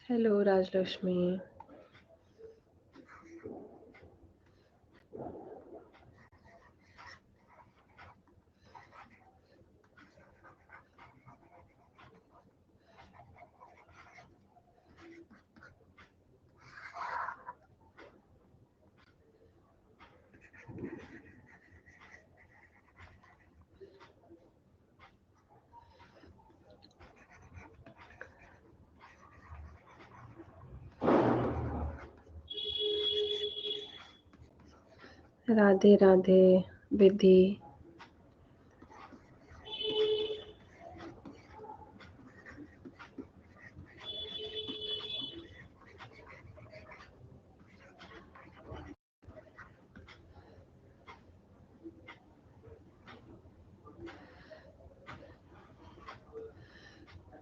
Hello Rajalakshmi. Radhe Radhe विधि।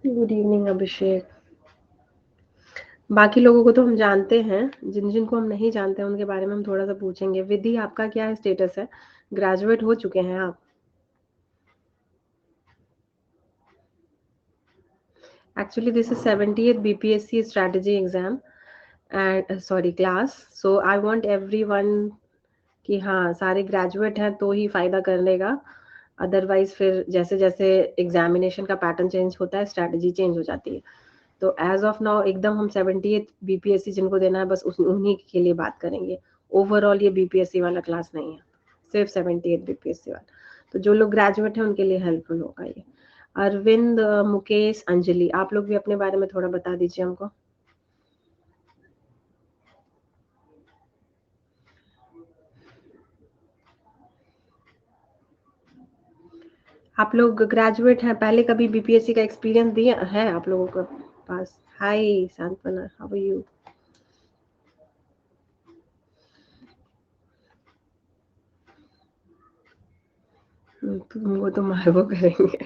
Good evening अभिषेक। बाकी लोगों को तो हम जानते हैं, जिन जिनको हम नहीं जानते हैं उनके बारे में हम थोड़ा सा पूछेंगे। विधि, आपका क्या स्टेटस है? ग्रेजुएट हो चुके हैं आप? Actually this is 70th BPSC strategy exam and sorry class, so I want everyone कि हाँ सारे ग्रेजुएट हैं तो ही फायदा करनेगा, अदरवाइज फिर जैसे जैसे एग्जामिनेशन का पैटर्न चेंज होता है स्ट्रैटेजी चेंज हो जाती है। तो एज ऑफ नाउ एकदम हम 70th BPSC जिनको देना है बस उन्हीं के लिए बात करेंगे। ओवरऑल ये BPSC वाला क्लास नहीं है, सिर्फ 70th BPSC वाला। तो जो लोग ग्रेजुएट हैं उनके लिए हेल्पफुल होगा ये। अरविंद, मुकेश, अंजलि, आप लोग भी अपने बारे में थोड़ा बता दीजिए हमको। आप लोग ग्रेजुएट हैं, पहले कभी BPSC का एक्सपीरियंस दिया है आप लोगों के पास? हाय सांत्वना, हाउ आर यू? तुमको तो मार वो करेंगे।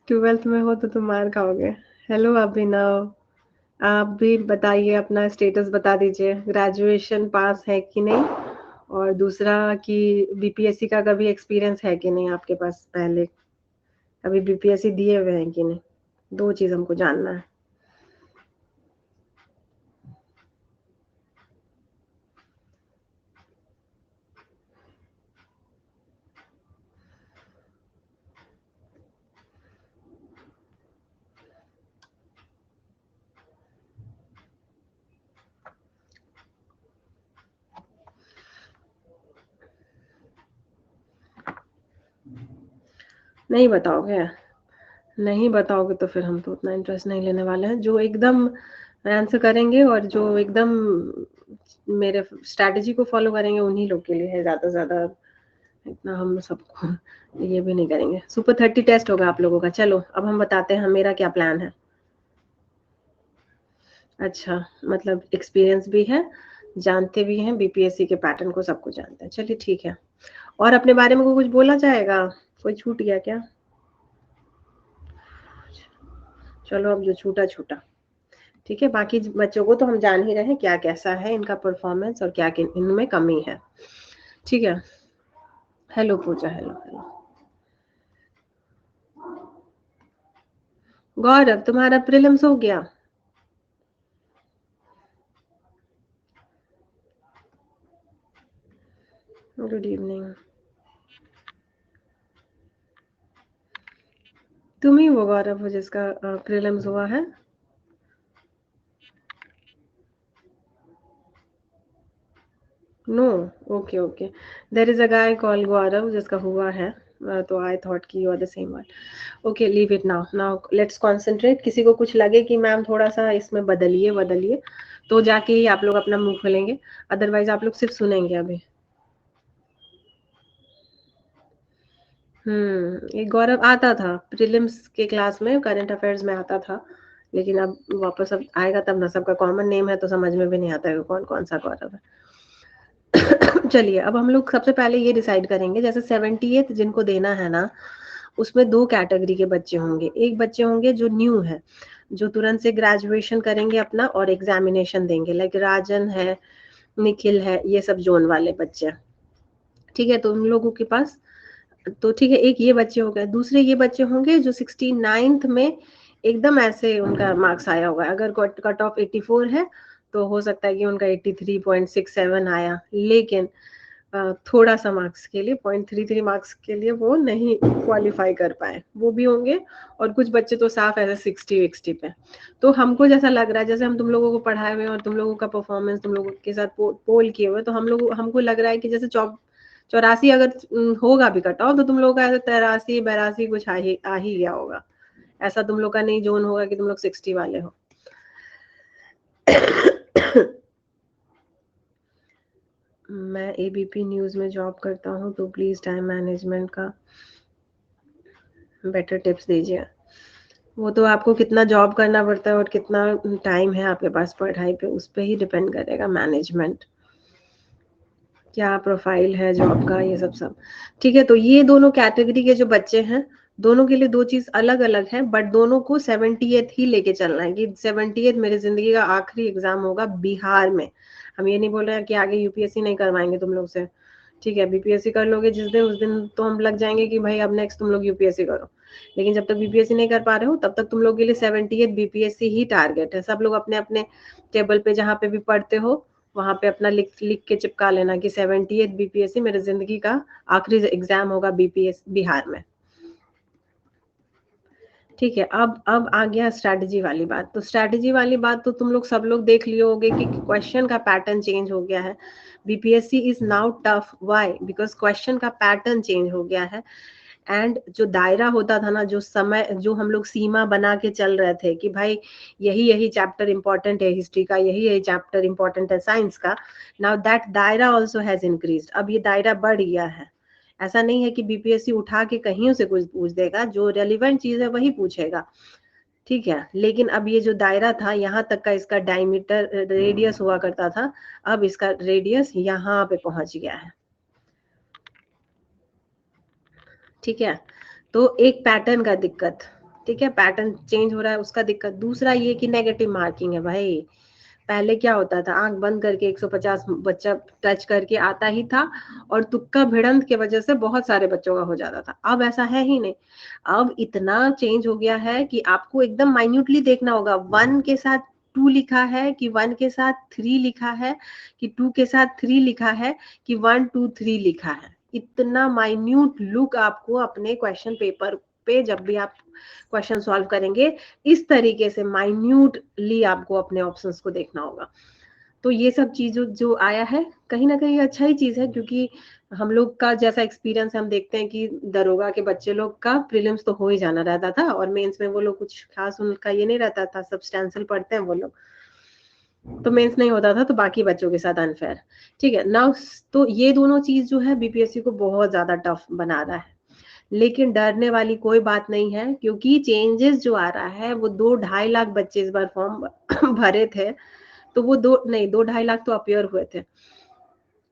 12th में हो तो तुम मार खाओगे। हेलो अभिनव, आप भी बताइए, अपना स्टेटस बता दीजिए, ग्रेजुएशन पास है कि नहीं, और दूसरा कि BPSC का कभी एक्सपीरियंस है कि नहीं आपके पास, पहले कभी BPSC दिए हुए हैं कि नहीं। दो चीज हमको जानना है। नहीं बताओगे? नहीं बताओगे तो फिर हम तो उतना इंटरेस्ट नहीं लेने वाले हैं। जो एकदम आंसर करेंगे और जो एकदम मेरे स्ट्रैटेजी को फॉलो करेंगे उन्हीं लोग के लिए है ज़्यादा से ज़्यादा। इतना हम सबको ये भी नहीं करेंगे। सुपर 30 टेस्ट होगा आप लोगों का। चलो अब हम बताते हैं मेरा क्या प्लान है। अच्छा, मतलब एक्सपीरियंस भी है, जानते भी हैं BPSC के पैटर्न को, सबको जानते हैं। चलिए ठीक है। और अपने बारे में कुछ बोला जाएगा? कोई छूट गया क्या? चलो अब जो छूटा छूटा। ठीक है, बाकी बच्चों को तो हम जान ही रहे हैं क्या कैसा है इनका परफॉर्मेंस और क्या इनमें कमी है। ठीक है। Hello Pooja, hello hello. Gaurav, तुम्हारा प्रीलिम्स हो गया? Good evening. तुम ही वो गौरव हो जिसका प्रीलिम्स हुआ है? No, okay okay. There is a guy call Gaurav जिसका हुआ है, तो आई थॉट कि you are the same one. Okay, leave it now. Now let's concentrate. किसी को कुछ लगे कि मैम थोड़ा सा इसमें बदलिए बदलिए, तो जाके ही आप लोग अपना मुंह खोलेंगे, अदरवाइज आप लोग सिर्फ सुनेंगे अभी। ये गौरव आता था प्रीलिम्स के क्लास में, करंट अफेयर्स में आता था, लेकिन अब वापस अब आएगा तब ना। सबका कॉमन नेम है तो समझ में भी नहीं आता है कौन कौन सा गौरव है। चलिए अब हम लोग सबसे पहले ये डिसाइड करेंगे, जैसे 70th जिनको देना है ना, उसमें दो कैटेगरी के बच्चे होंगे। एक बच्चे होंगे जो न्यू है, जो तुरंत से ग्रेजुएशन करेंगे अपना और एग्जामिनेशन देंगे, लाइक राजन है, निखिल है, ये सब जोन वाले बच्चे। ठीक है, तो उन लोगों के पास तो ठीक है, एक ये बच्चे हो गए। दूसरे ये बच्चे होंगे जो 69th में एकदम ऐसे उनका मार्क्स आया होगा। अगर कट ऑफ 84 है तो हो सकता है कि उनका 83.67 आया, लेकिन थोड़ा सा मार्क्स के लिए 0.33 मार्क्स के लिए वो नहीं क्वालिफाई कर पाए, वो भी होंगे। और कुछ बच्चे तो साफ ऐसे 60 पे। तो हमको जैसा लग रहा है, जैसे हम तुम लोगों को पढ़ाए हुए और तुम लोगों का परफॉर्मेंस तुम लोगों के साथ पोल किए हुए, तो हमको लग रहा है कि जैसे 84 अगर होगा भी कट ऑफ, तो तुम लोगों का ऐसे 83 82 कुछ आ ही गया होगा। ऐसा तुम लोग का नहीं जोन होगा कि तुम लोग 60 वाले हो। मैं एबीपी न्यूज़ में जॉब करता हूँ, तो प्लीज़ टाइम मैनेजमेंट का बेटर टिप्स दीजिए। वो तो आपको कितना जॉब करना पड़ता है और कितना टाइम है आपके पास पढ़ाई पे, उस पर ही डिपेंड करेगा मैनेजमेंट, क्या प्रोफाइल है जॉब का, ये सब ठीक है। तो ये दोनों कैटेगरी के जो बच्चे हैं, दोनों के लिए दो चीज अलग अलग है, बट दोनों को 70th ही लेके चलना है कि 70th मेरी जिंदगी का आखिरी एग्जाम होगा बिहार में। हम ये नहीं बोल रहे हैं कि आगे यूपीएससी नहीं करवाएंगे तुम लोग से, ठीक है। बीपीएससी कर लोगे जिस दिन, उस दिन तो हम लग जाएंगे कि भाई अब नेक्स्ट तुम लोग यूपीएससी करो, लेकिन जब तक बीपीएससी नहीं कर पा रहे हो तब तक तुम लोग के लिए 70th बीपीएससी ही टारगेट है। सब लोग अपने अपने टेबल पे जहाँ पे भी पढ़ते हो वहां पे अपना लिख के चिपका लेना कि 70th बीपीएससी मेरे जिंदगी का आखिरी एग्जाम होगा बीपीएस बिहार में, ठीक है। अब आ गया स्ट्रैटेजी वाली बात। तो स्ट्रैटेजी वाली बात तो तुम लोग सब लोग देख लिए होगे कि क्वेश्चन का पैटर्न चेंज हो गया है। BPSC is now tough, why? Because question का पैटर्न चेंज हो गया है। एंड जो दायरा होता था ना, जो समय, जो हम लोग सीमा बना के चल रहे थे कि भाई यही यही चैप्टर इंपॉर्टेंट है हिस्ट्री का, यही यही चैप्टर इंपॉर्टेंट है साइंस का, नाउ दैट दायरा ऑल्सो हैज इंक्रीज। अब ये दायरा बढ़ गया है। ऐसा नहीं है कि बीपीएससी उठा के कहीं से कुछ पूछ देगा, जो रेलिवेंट चीज है वही पूछेगा, ठीक है। लेकिन अब ये जो दायरा था, यहाँ तक का इसका डायमीटर रेडियस हुआ करता था, अब इसका रेडियस यहाँ पे पहुंच गया है, ठीक है। तो एक पैटर्न का दिक्कत, ठीक है, पैटर्न चेंज हो रहा है उसका दिक्कत। दूसरा ये कि नेगेटिव मार्किंग है भाई। पहले क्या होता था, आंख बंद करके 150 बच्चा टच करके आता ही था, और तुक्का भिड़ंत के वजह से बहुत सारे बच्चों का हो जाता था। अब ऐसा है ही नहीं। अब इतना चेंज हो गया है कि आपको एकदम माइन्यूटली देखना होगा। 1 के साथ 2 लिखा है कि 1 के साथ 3 लिखा है, कि 2 के साथ 3 लिखा है, कि 1 2 3 लिखा है। इतना माइन्यूट लुक आपको अपने क्वेश्चन पेपर पे, जब भी आप क्वेश्चन सॉल्व करेंगे, इस तरीके से माइन्यूटली आपको अपने ऑप्शंस को देखना होगा। तो ये सब चीज जो आया है, कहीं ना कहीं अच्छा ही चीज है, क्योंकि हम लोग का जैसा एक्सपीरियंस हम देखते हैं कि दरोगा के बच्चे लोग का प्रीलिम्स तो हो ही जाना रहता था, और मेंस में वो लोग कुछ खास उनका ये नहीं रहता था, सब्सटेंशियल पढ़ते हैं वो लोग, तो मेंस नहीं होता था, तो बाकी बच्चों के साथ अनफेयर, ठीक है ना। तो ये दोनों चीज जो है बीपीएससी को बहुत ज्यादा टफ बना रहा है, लेकिन डरने वाली कोई बात नहीं है, क्योंकि चेंजेस जो आ रहा है, वो 2-2.5 लाख बच्चे इस बार फॉर्म भरे थे, तो वो 2-2.5 लाख तो अपियर हुए थे।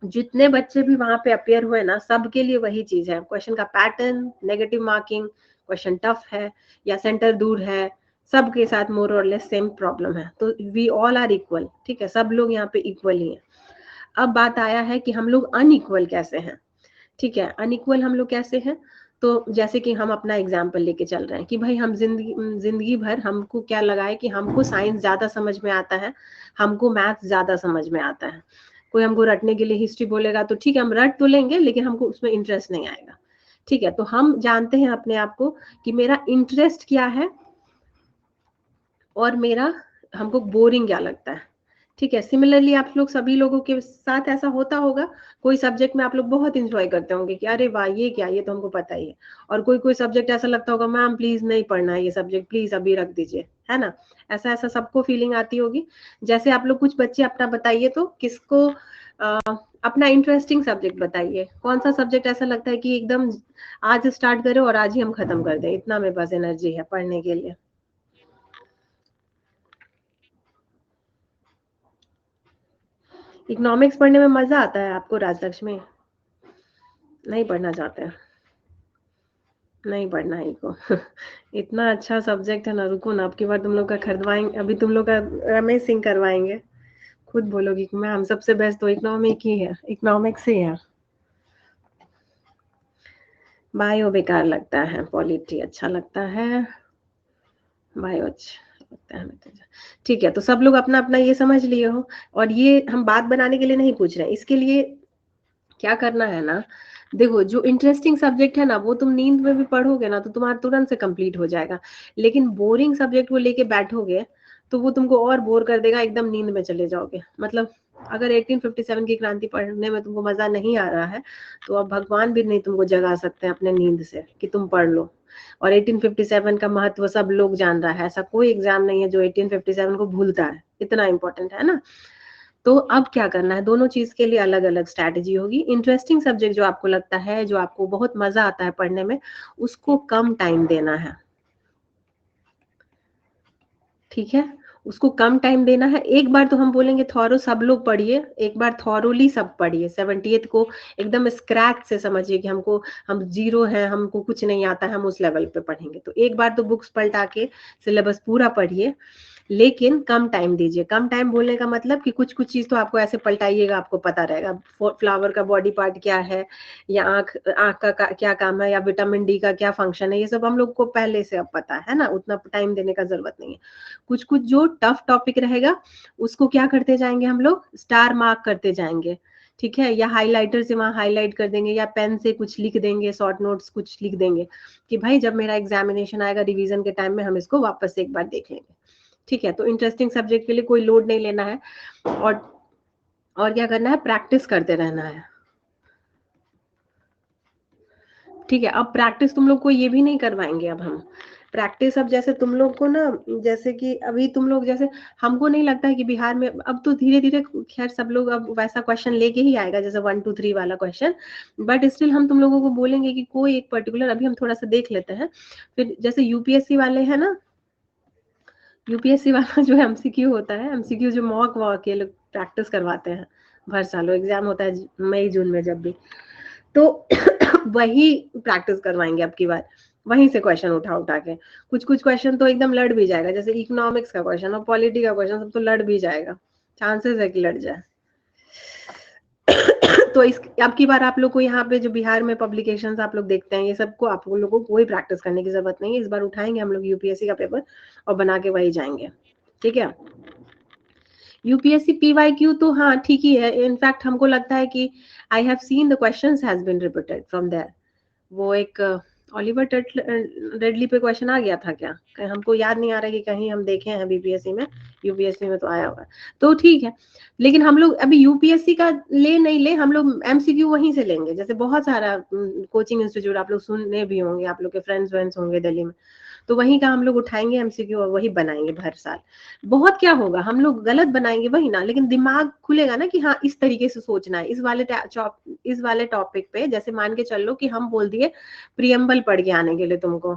जितने बच्चे भी वहां पे अपियर हुए ना, सबके लिए वही चीज है, क्वेश्चन का pattern, negative marking, question tough है या सेंटर दूर है, सबके साथ मोर और लेस सेम प्रॉब्लम है। तो वी ऑल आर इक्वल, ठीक है, सब लोग यहाँ पे इक्वल ही है। अब बात आया है कि हम लोग अनइक्वल कैसे हैं, ठीक है। अनइक्वल हम लोग कैसे हैं? तो जैसे कि हम अपना एग्जाम्पल लेके चल रहे हैं कि भाई हम जिंदगी भर हमको क्या लगा है कि हमको साइंस ज्यादा समझ में आता है, हमको मैथ ज्यादा समझ में आता है। कोई हमको रटने के लिए हिस्ट्री बोलेगा तो ठीक है, हम रट तो लेंगे, लेकिन हमको उसमें इंटरेस्ट नहीं आएगा, ठीक है। तो हम जानते हैं अपने आप को कि मेरा इंटरेस्ट क्या है, और मेरा हमको बोरिंग क्या लगता है, ठीक है। सिमिलरली आप लोग सभी लोगों के साथ ऐसा होता होगा, कोई सब्जेक्ट में आप लोग बहुत इंजॉय करते होंगे कि अरे वाह ये क्या, ये तो हमको पता ही है। और कोई कोई सब्जेक्ट ऐसा लगता होगा, मैम प्लीज नहीं पढ़ना है ये सब्जेक्ट, प्लीज अभी रख दीजिए, है ना। ऐसा ऐसा सबको फीलिंग आती होगी। जैसे आप लोग कुछ बच्चे अपना बताइए तो किसको अपना इंटरेस्टिंग सब्जेक्ट बताइए, कौन सा सब्जेक्ट ऐसा लगता है कि एकदम आज स्टार्ट करें और आज ही हम खत्म कर दें, इतना मेरे पास एनर्जी है पढ़ने के लिए। इकोनॉमिक्स पढ़ने में मजा आता है आपको राजलक्ष्मी? नहीं पढ़ना चाहते हैं? नहीं पढ़ना है इको। इतना अच्छा सब्जेक्ट है ना, रुको ना, अब की बार तुम लोग का खरीदवाएंगे, अभी तुम लोग का रमेश सिंह करवाएंगे, खुद बोलोगी कि मैम सबसे बेस्ट तो इकोनॉमिक ही है, इकोनॉमिक्स ही है। बायो बेकार लगता है, पॉलिटी अच्छा लगता है, बायोच लगता है तो। ठीक है, तो सब लोग अपना अपना ये समझ लिए हो, और ये हम बात बनाने के लिए नहीं पूछ रहे हैं, इसके लिए क्या करना है ना, देखो जो इंटरेस्टिंग सब्जेक्ट है ना वो तुम नींद में भी पढ़ोगे ना तो तुम्हारा तुरंत से कंप्लीट हो जाएगा, लेकिन बोरिंग सब्जेक्ट को लेके बैठोगे तो वो तुमको और बोर कर देगा, एकदम नींद में चले जाओगे। मतलब अगर 1857 की क्रांति पढ़ने में तुमको मजा नहीं आ रहा है तो अब भगवान भी नहीं तुमको जगा सकते हैं अपने नींद से कि तुम पढ़ लो। और 1857 का महत्व सब लोग जान रहा है, ऐसा कोई एग्जाम नहीं है जो 1857 को भूलता है, इतना इंपॉर्टेंट है ना। तो अब क्या करना है, दोनों चीज के लिए अलग अलग स्ट्रैटेजी होगी। इंटरेस्टिंग सब्जेक्ट जो आपको लगता है, जो आपको बहुत मजा आता है पढ़ने में, उसको कम टाइम देना है, ठीक है, उसको कम टाइम देना है। एक बार तो हम बोलेंगे थॉरो सब लोग पढ़िए, एक बार थॉरोली सब पढ़िए, 70th को एकदम स्क्रैच से समझिए कि हमको, हम जीरो हैं, हमको कुछ नहीं आता है, हम उस लेवल पे पढ़ेंगे। तो एक बार तो बुक्स पलटा के सिलेबस पूरा पढ़िए, लेकिन कम टाइम दीजिए। कम टाइम बोलने का मतलब कि कुछ कुछ चीज तो आपको ऐसे पलटाइएगा, आपको पता रहेगा फ्लावर का बॉडी पार्ट क्या है, या आंख आंख का क्या काम है, या विटामिन डी का क्या फंक्शन है, ये सब हम लोग को पहले से अब पता है ना, उतना टाइम देने का जरूरत नहीं है। कुछ कुछ जो टफ टॉपिक रहेगा उसको क्या करते जाएंगे हम लोग, स्टार मार्क करते जाएंगे, ठीक है, या हाइलाइटर से वहां हाईलाइट कर देंगे, या पेन से कुछ लिख देंगे, शॉर्ट नोट्स कुछ लिख देंगे कि भाई जब मेरा एग्जामिनेशन आएगा रिवीजन के टाइम में हम इसको वापस से एक बार देख लेंगे। ठीक है, तो इंटरेस्टिंग सब्जेक्ट के लिए कोई लोड नहीं लेना है, और क्या करना है, प्रैक्टिस करते रहना है। ठीक है, अब प्रैक्टिस तुम लोग को ये भी नहीं करवाएंगे अब हम प्रैक्टिस, अब जैसे तुम लोग को ना, जैसे कि अभी तुम लोग, जैसे हमको नहीं लगता है कि बिहार में अब तो धीरे धीरे खैर सब लोग अब वैसा क्वेश्चन लेके ही आएगा जैसे 1 2 3 वाला क्वेश्चन, बट स्टिल हम तुम लोगों को बोलेंगे कि कोई एक पर्टिकुलर, अभी हम थोड़ा सा देख लेते हैं। फिर जैसे यूपीएससी वाले हैं ना, यूपीएससी वाला जो एमसीक्यू होता है, एमसीक्यू जो मॉक वॉक ये लोग प्रैक्टिस करवाते हैं भर साल, एग्जाम होता है मई जून में जब भी, तो वही प्रैक्टिस करवाएंगे अब की बार, वहीं से क्वेश्चन उठा उठा के। कुछ कुछ क्वेश्चन तो एकदम लड़ भी जाएगा, जैसे इकोनॉमिक्स का क्वेश्चन और पॉलिटी का क्वेश्चन सब तो लड़ भी जाएगा, चांसेस है कि लड़ जाए। तो इस अब की बार आप लोग को यहाँ पे जो बिहार में पब्लिकेशंस आप लोग देखते हैं, ये सबको आप लोगों को कोई प्रैक्टिस करने की जरूरत नहीं है। इस बार उठाएंगे हम लोग यूपीएससी का पेपर और बना के वही जाएंगे, ठीक है। यूपीएससी पीवाईक्यू तो हाँ ठीक ही है, इनफैक्ट हमको लगता है कि I have seen the questions has been repeated from there. वो एक ओलिवर रेडली पे क्वेश्चन आ गया था क्या, हमको याद नहीं आ रहा है कि कहीं हम देखे हैं बीपीएससी में, यूपीएससी में तो आया हुआ है, तो ठीक है। लेकिन हम लोग अभी यूपीएससी का ले नहीं ले, हम लोग एमसीक्यू वहीं से लेंगे, जैसे बहुत सारा कोचिंग इंस्टीट्यूट आप लोग सुनने भी होंगे, आप लोग के फ्रेंड्स वेंड्स होंगे दिल्ली में, तो वहीं का हम लोग उठाएंगे एमसीक्यू और वही बनाएंगे भर साल। बहुत क्या होगा, हम लोग गलत बनाएंगे वही ना, लेकिन दिमाग खुलेगा ना कि हाँ इस तरीके से सोचना है, इस वाले टॉपिक पे, जैसे मान के चल लो कि हम बोल दिए प्रियम्बल पढ़ के आने के लिए तुमको,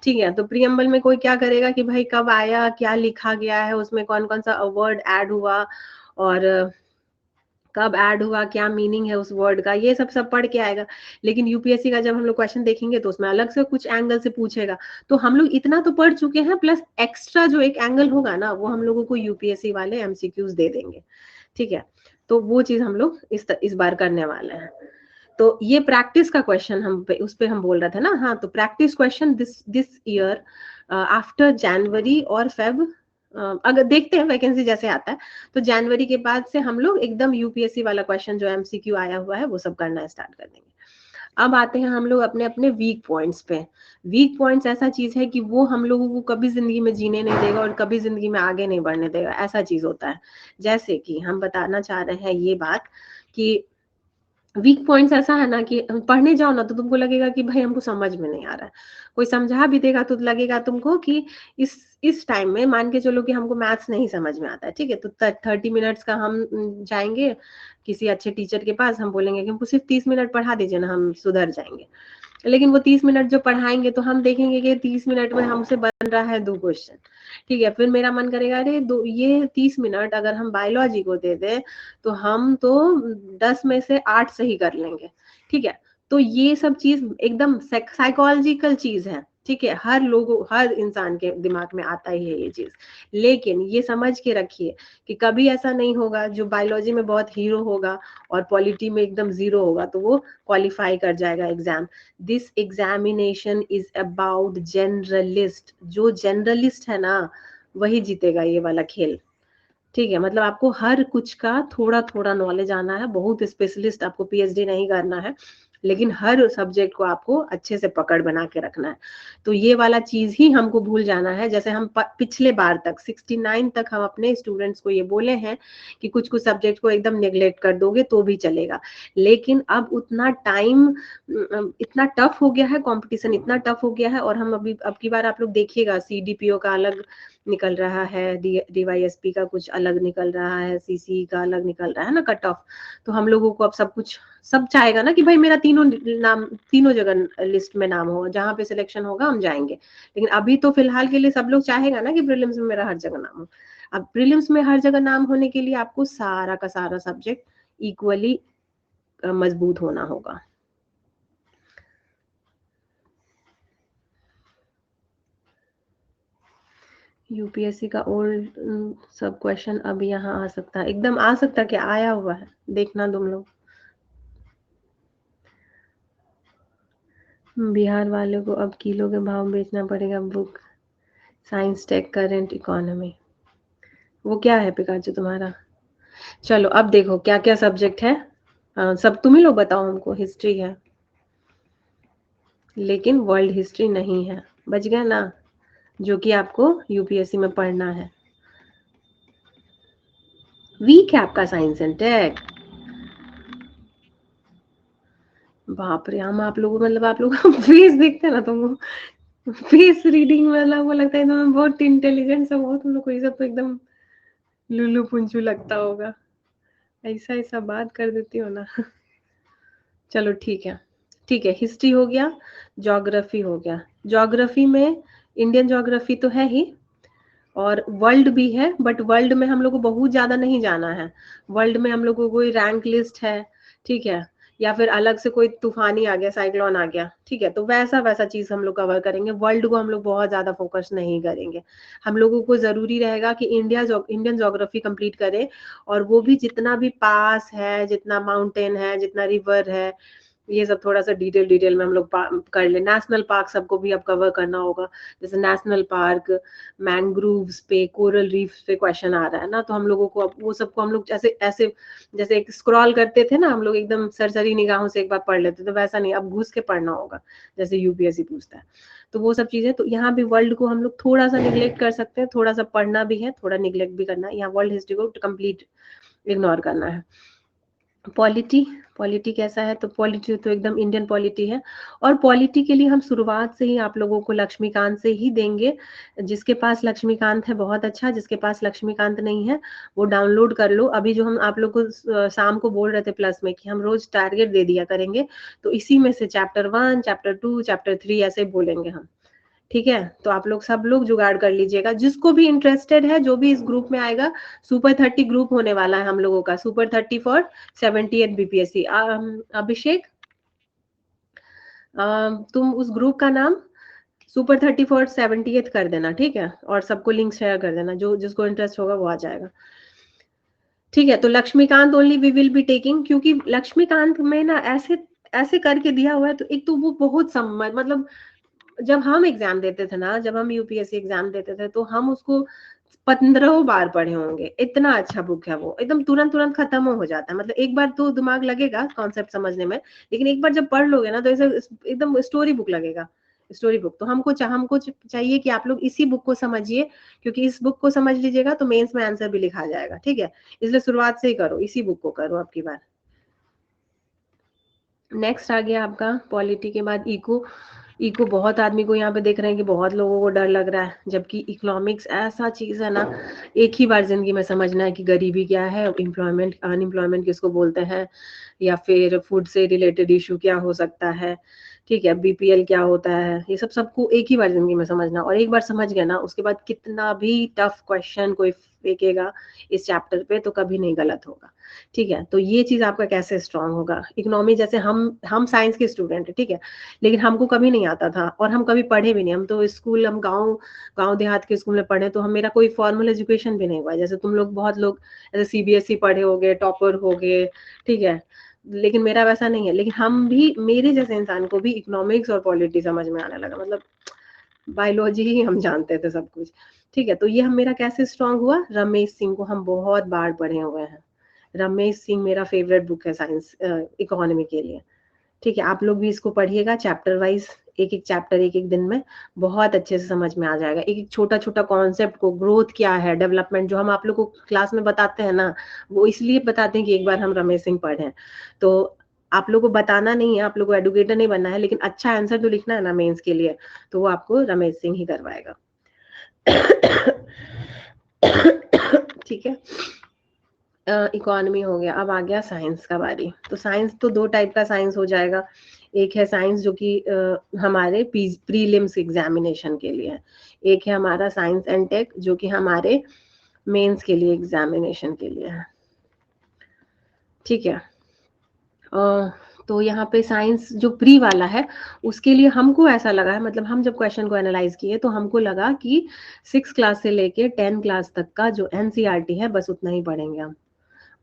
ठीक है, तो प्रियम्बल में कोई क्या करेगा कि भाई कब आया, क्या लिखा गया है उसमें, कौन कौन सा वर्ड ऐड हुआ, और कब ऐड हुआ, क्या मीनिंग है उस वर्ड का, ये सब सब पढ़ के आएगा। लेकिन यूपीएससी का जब हम लोग क्वेश्चन देखेंगे तो उसमें अलग से कुछ एंगल से पूछेगा, तो हम लोग इतना तो पढ़ चुके हैं, प्लस एक्स्ट्रा जो एक एंगल होगा ना वो हम लोगों को यूपीएससी वाले एमसीक्यूज दे देंगे, ठीक है। तो वो चीज हम लोग इस बार करने वाले हैं। तो ये प्रैक्टिस का क्वेश्चन हम उस पे हम बोल रहे थे ना, हाँ, तो practice question this year after जनवरी और फेब, अगर देखते हैं वैकेंसी जैसे आता है तो जनवरी के बाद से हम लोग एकदम यूपीएससी वाला क्वेश्चन जो एमसीक्यू आया हुआ है वो सब करना स्टार्ट कर देंगे। अब आते हैं हम लोग अपने अपने वीक पॉइंट्स पे। वीक पॉइंट्स ऐसा चीज है कि वो हम लोगों को कभी जिंदगी में जीने नहीं देगा और कभी जिंदगी में आगे नहीं बढ़ने देगा, ऐसा चीज होता है। जैसे कि हम बताना चाह रहे हैं ये बात कि वीक पॉइंट्स ऐसा है ना कि पढ़ने जाओ ना तो तुमको लगेगा कि भाई हमको समझ में नहीं आ रहा है, कोई समझा भी देगा तो लगेगा तुमको कि इस टाइम में मान के चलो कि हमको मैथ्स नहीं समझ में आता है, ठीक है, तो 30 मिनट्स का हम जाएंगे किसी अच्छे टीचर के पास, हम बोलेंगे कि हमको सिर्फ 30 मिनट पढ़ा दीजिए ना, हम सुधर जाएंगे। लेकिन वो 30 मिनट जो पढ़ाएंगे तो हम देखेंगे कि 30 मिनट में हमसे बन रहा है 2 क्वेश्चन, ठीक है, फिर मेरा मन करेगा अरे दो ये 30 मिनट अगर हम बायोलॉजी को दे दे तो हम तो 10 में से 8 सही कर लेंगे, ठीक है। तो ये सब चीज एकदम साइकोलॉजिकल चीज है, ठीक है, हर इंसान के दिमाग में आता ही है ये चीज। लेकिन ये समझ के रखिए कि कभी ऐसा नहीं होगा जो बायोलॉजी में बहुत हीरो होगा और पॉलिटी में एकदम जीरो होगा तो वो क्वालिफाई कर जाएगा exam. This examination is about generalist. जो जनरलिस्ट है ना वही जीतेगा ये वाला खेल। ठीक है, मतलब आपको हर कुछ का थोड़ा थोड़ा नॉलेज आना है, बहुत स्पेशलिस्ट आपको पीएचडी नहीं करना है, लेकिन हर सब्जेक्ट को आपको अच्छे से पकड़ बना के रखना है। तो ये वाला चीज ही हमको भूल जाना है। जैसे हम पिछले बार तक 69 तक हम अपने स्टूडेंट्स को ये बोले हैं कि कुछ कुछ सब्जेक्ट को एकदम नेग्लेक्ट कर दोगे तो भी चलेगा, लेकिन अब उतना टाइम इतना टफ हो गया है, कंपटीशन इतना टफ हो गया है, और हम अभी अब की बार आप लोग देखिएगा सीडीपीओ का अलग निकल रहा है, डीवाईएसपी का कुछ अलग निकल रहा है, सीसी का अलग निकल रहा है ना कट ऑफ। तो हम लोगों को अब सब कुछ सब चाहेगा ना कि भाई मेरा तीनों जगह लिस्ट में नाम हो, जहाँ पे सिलेक्शन होगा हम जाएंगे। लेकिन अभी तो फिलहाल के लिए सब लोग चाहेगा ना कि प्रीलिम्स में मेरा हर जगह नाम हो। अब प्रीलिम्स में हर जगह नाम होने के लिए आपको सारा का सारा सब्जेक्ट इक्वली मजबूत होना होगा। यूपीएससी का ओल्ड सब क्वेश्चन अब यहाँ आ सकता है, एकदम आ सकता है, क्या आया हुआ है देखना तुम लोग। बिहार वालों को अब किलो के भाव बेचना पड़ेगा book, science tech current economy. वो क्या है पिकाचू तुम्हारा? चलो अब देखो क्या क्या सब्जेक्ट है। सब तुम ही लोग बताओ हमको। हिस्ट्री है, लेकिन वर्ल्ड हिस्ट्री नहीं है, बच गया ना, जो कि आपको यूपीएससी में पढ़ना है। वीक है आपका साइंस एंड टेक। बाप रे, हम आप लोगों मतलब आप लोग फेस देखते हैं ना तुमको, फेस रीडिंग मतलब वो लगता है तुम्हें बहुत इंटेलिजेंट सब हो तुम लोग को, ये सब तो एकदम लुल्लू पुंचू लगता होगा। ऐसा ऐसा बात कर देती हो ना। चलो ठीक है, ठीक है, हिस्ट्री हो गया, ज्योग्राफी हो गया। ज्योग्राफी में इंडियन ज्योग्राफी तो है ही, और वर्ल्ड भी है, बट वर्ल्ड में हम लोग को बहुत ज्यादा नहीं जाना है। वर्ल्ड में हम लोग को कोई रैंक लिस्ट है, ठीक है, या फिर अलग से कोई तूफानी आ गया, साइक्लोन आ गया, ठीक है, तो वैसा वैसा चीज हम लोग कवर करेंगे। वर्ल्ड को हम लोग बहुत ज्यादा फोकस नहीं करेंगे। हम लोगों को जरूरी रहेगा कि इंडियन ज्योग्राफी कंप्लीट करें, और वो भी जितना भी पास है, जितना माउंटेन है, जितना रिवर है, ये सब थोड़ा सा डिटेल में हम लोग कर ले। नेशनल पार्क सबको भी अब कवर करना होगा, जैसे नेशनल पार्क, मैंग्रोव्स पे, कोरल रीफ पे क्वेश्चन आ रहा है ना, तो हम लोगों को अब वो सबको हम लोग ऐसे ऐसे जैसे एक स्क्रॉल करते थे ना हम लोग, एकदम सरसरी निगाहों से एक बार पढ़ लेते, तो वैसा नहीं, अब घुस के पढ़ना होगा जैसे यूपीएससी पूछता है। तो वो सब चीजें, तो यहाँ भी वर्ल्ड को हम लोग थोड़ा सा निग्लेक्ट कर सकते हैं, थोड़ा सा पढ़ना भी है, थोड़ा निग्लेक्ट भी करना है। यहाँ वर्ल्ड हिस्ट्री को कंप्लीट इग्नोर करना है। पॉलिटी, पॉलिटी कैसा है? तो पॉलिटी तो एकदम इंडियन पॉलिटी है, और पॉलिटी के लिए हम शुरुआत से ही आप लोगों को लक्ष्मीकांत से ही देंगे। जिसके पास लक्ष्मीकांत है बहुत अच्छा, जिसके पास लक्ष्मीकांत नहीं है वो डाउनलोड कर लो। अभी जो हम आप लोग को शाम को बोल रहे थे प्लस में कि हम रोज टारगेट दे दिया करेंगे, तो इसी में से चैप्टर 1, चैप्टर 2, चैप्टर 3 ऐसे बोलेंगे हम। ठीक है, तो आप लोग सब लोग जुगाड़ कर लीजिएगा, जिसको भी इंटरेस्टेड है, जो भी इस ग्रुप में आएगा। सुपर 30 ग्रुप होने वाला है हम लोगों का, सुपर 30 फॉर 78 बीपीएससी। अभिषेक, तुम उस ग्रुप का नाम सुपर 30 फॉर 78 कर देना, ठीक है, और सबको लिंक शेयर कर देना, जो जिसको इंटरेस्ट होगा वो आ जाएगा। ठीक है, तो Laxmikanth only we will be taking, क्योंकि लक्ष्मीकांत में ना ऐसे ऐसे करके दिया हुआ है, तो एक तो वो बहुत मतलब जब हम एग्जाम देते थे ना, जब हम यूपीएससी एग्जाम देते थे, तो हम उसको 15 बार पढ़े होंगे। इतना अच्छा बुक है वो, एकदम तुरंत तुरंत खत्म हो जाता है। मतलब एक बार तो दिमाग लगेगा कॉन्सेप्ट समझने में, लेकिन एक बार जब पढ़ लोगे ना तो ऐसे एकदम स्टोरी बुक लगेगा, स्टोरी बुक। तो हमको चाहिए कि आप लोग इसी बुक को समझिए, क्योंकि इस बुक को समझ लीजिएगा तो मेंस में आंसर भी लिखा जाएगा। ठीक है, इसलिए शुरुआत से ही करो, इसी बुक को करो आपकी बार। नेक्स्ट आ गया आपका पॉलिटी के बाद इको। इको बहुत आदमी को यहाँ पे देख रहे हैं कि बहुत लोगों को डर लग रहा है, जबकि इकोनॉमिक्स ऐसा चीज है ना, एक ही बार जिंदगी में समझना है कि गरीबी क्या है, एम्प्लॉयमेंट अनएम्प्लॉयमेंट किसको बोलते हैं, या फिर फूड से रिलेटेड इशू क्या हो सकता है, ठीक है, बीपीएल क्या होता है, ये सब सबको एक ही बार जिंदगी में समझना, और एक बार समझ गया ना उसके बाद कितना भी टफ क्वेश्चन कोई फेंकेगा इस चैप्टर पे तो कभी नहीं गलत होगा। ठीक है, तो ये चीज आपका कैसे स्ट्रांग होगा। इकोनॉमी जैसे हम साइंस के स्टूडेंट है, ठीक है, लेकिन हमको कभी नहीं आता था और हम कभी पढ़े भी नहीं। हम तो स्कूल, हम गांव देहात के स्कूल में पढ़े, तो हम मेरा कोई फॉर्मल एजुकेशन भी नहीं हुआ। जैसे तुम लोग बहुत लोग ऐसे सीबीएसई पढ़े होगे, टॉपर हो गए, ठीक है, लेकिन मेरा वैसा नहीं है। लेकिन हम भी, मेरे जैसे इंसान को भी इकोनॉमिक्स और पॉलिटी समझ में आने लगा, मतलब बायोलॉजी ही हम जानते थे सब कुछ। ठीक है, तो ये हम मेरा कैसे स्ट्रांग हुआ, रमेश सिंह को हम बहुत बार पढ़े हुए हैं। रमेश सिंह मेरा फेवरेट बुक है साइंस इकोनॉमी के लिए। ठीक है, आप लोग भी इसको पढ़िएगा चैप्टर वाइज, एक एक चैप्टर एक एक दिन में, बहुत अच्छे से समझ में आ जाएगा। एक एक छोटा छोटा कॉन्सेप्ट को, ग्रोथ क्या है, डेवलपमेंट, जो हम आप लोग को क्लास में बताते हैं ना, वो इसलिए बताते हैं कि एक बार हम रमेश सिंह पढ़ें। तो आप लोग को बताना नहीं है, आप लोग को एडुकेटर नहीं बनना है, लेकिन अच्छा आंसर जो लिखना है ना मेंस के लिए, तो वो आपको रमेश सिंह ही करवाएगा। ठीक है, इकोनॉमी हो गया, अब आ गया साइंस का बारी। तो साइंस तो दो टाइप का साइंस हो जाएगा। एक है साइंस जो कि हमारे प्रीलिम्स एग्जामिनेशन के लिए है, एक है हमारा साइंस एंड टेक जो कि हमारे मेंस के लिए एग्जामिनेशन के लिए है। ठीक है, तो यहाँ पे साइंस जो प्री वाला है उसके लिए हमको ऐसा लगा है, मतलब हम जब क्वेश्चन को एनालाइज किए तो हमको लगा कि 6 क्लास से लेके 10 क्लास तक का जो एनसीईआरटी है बस उतना ही पढ़ेंगे हम।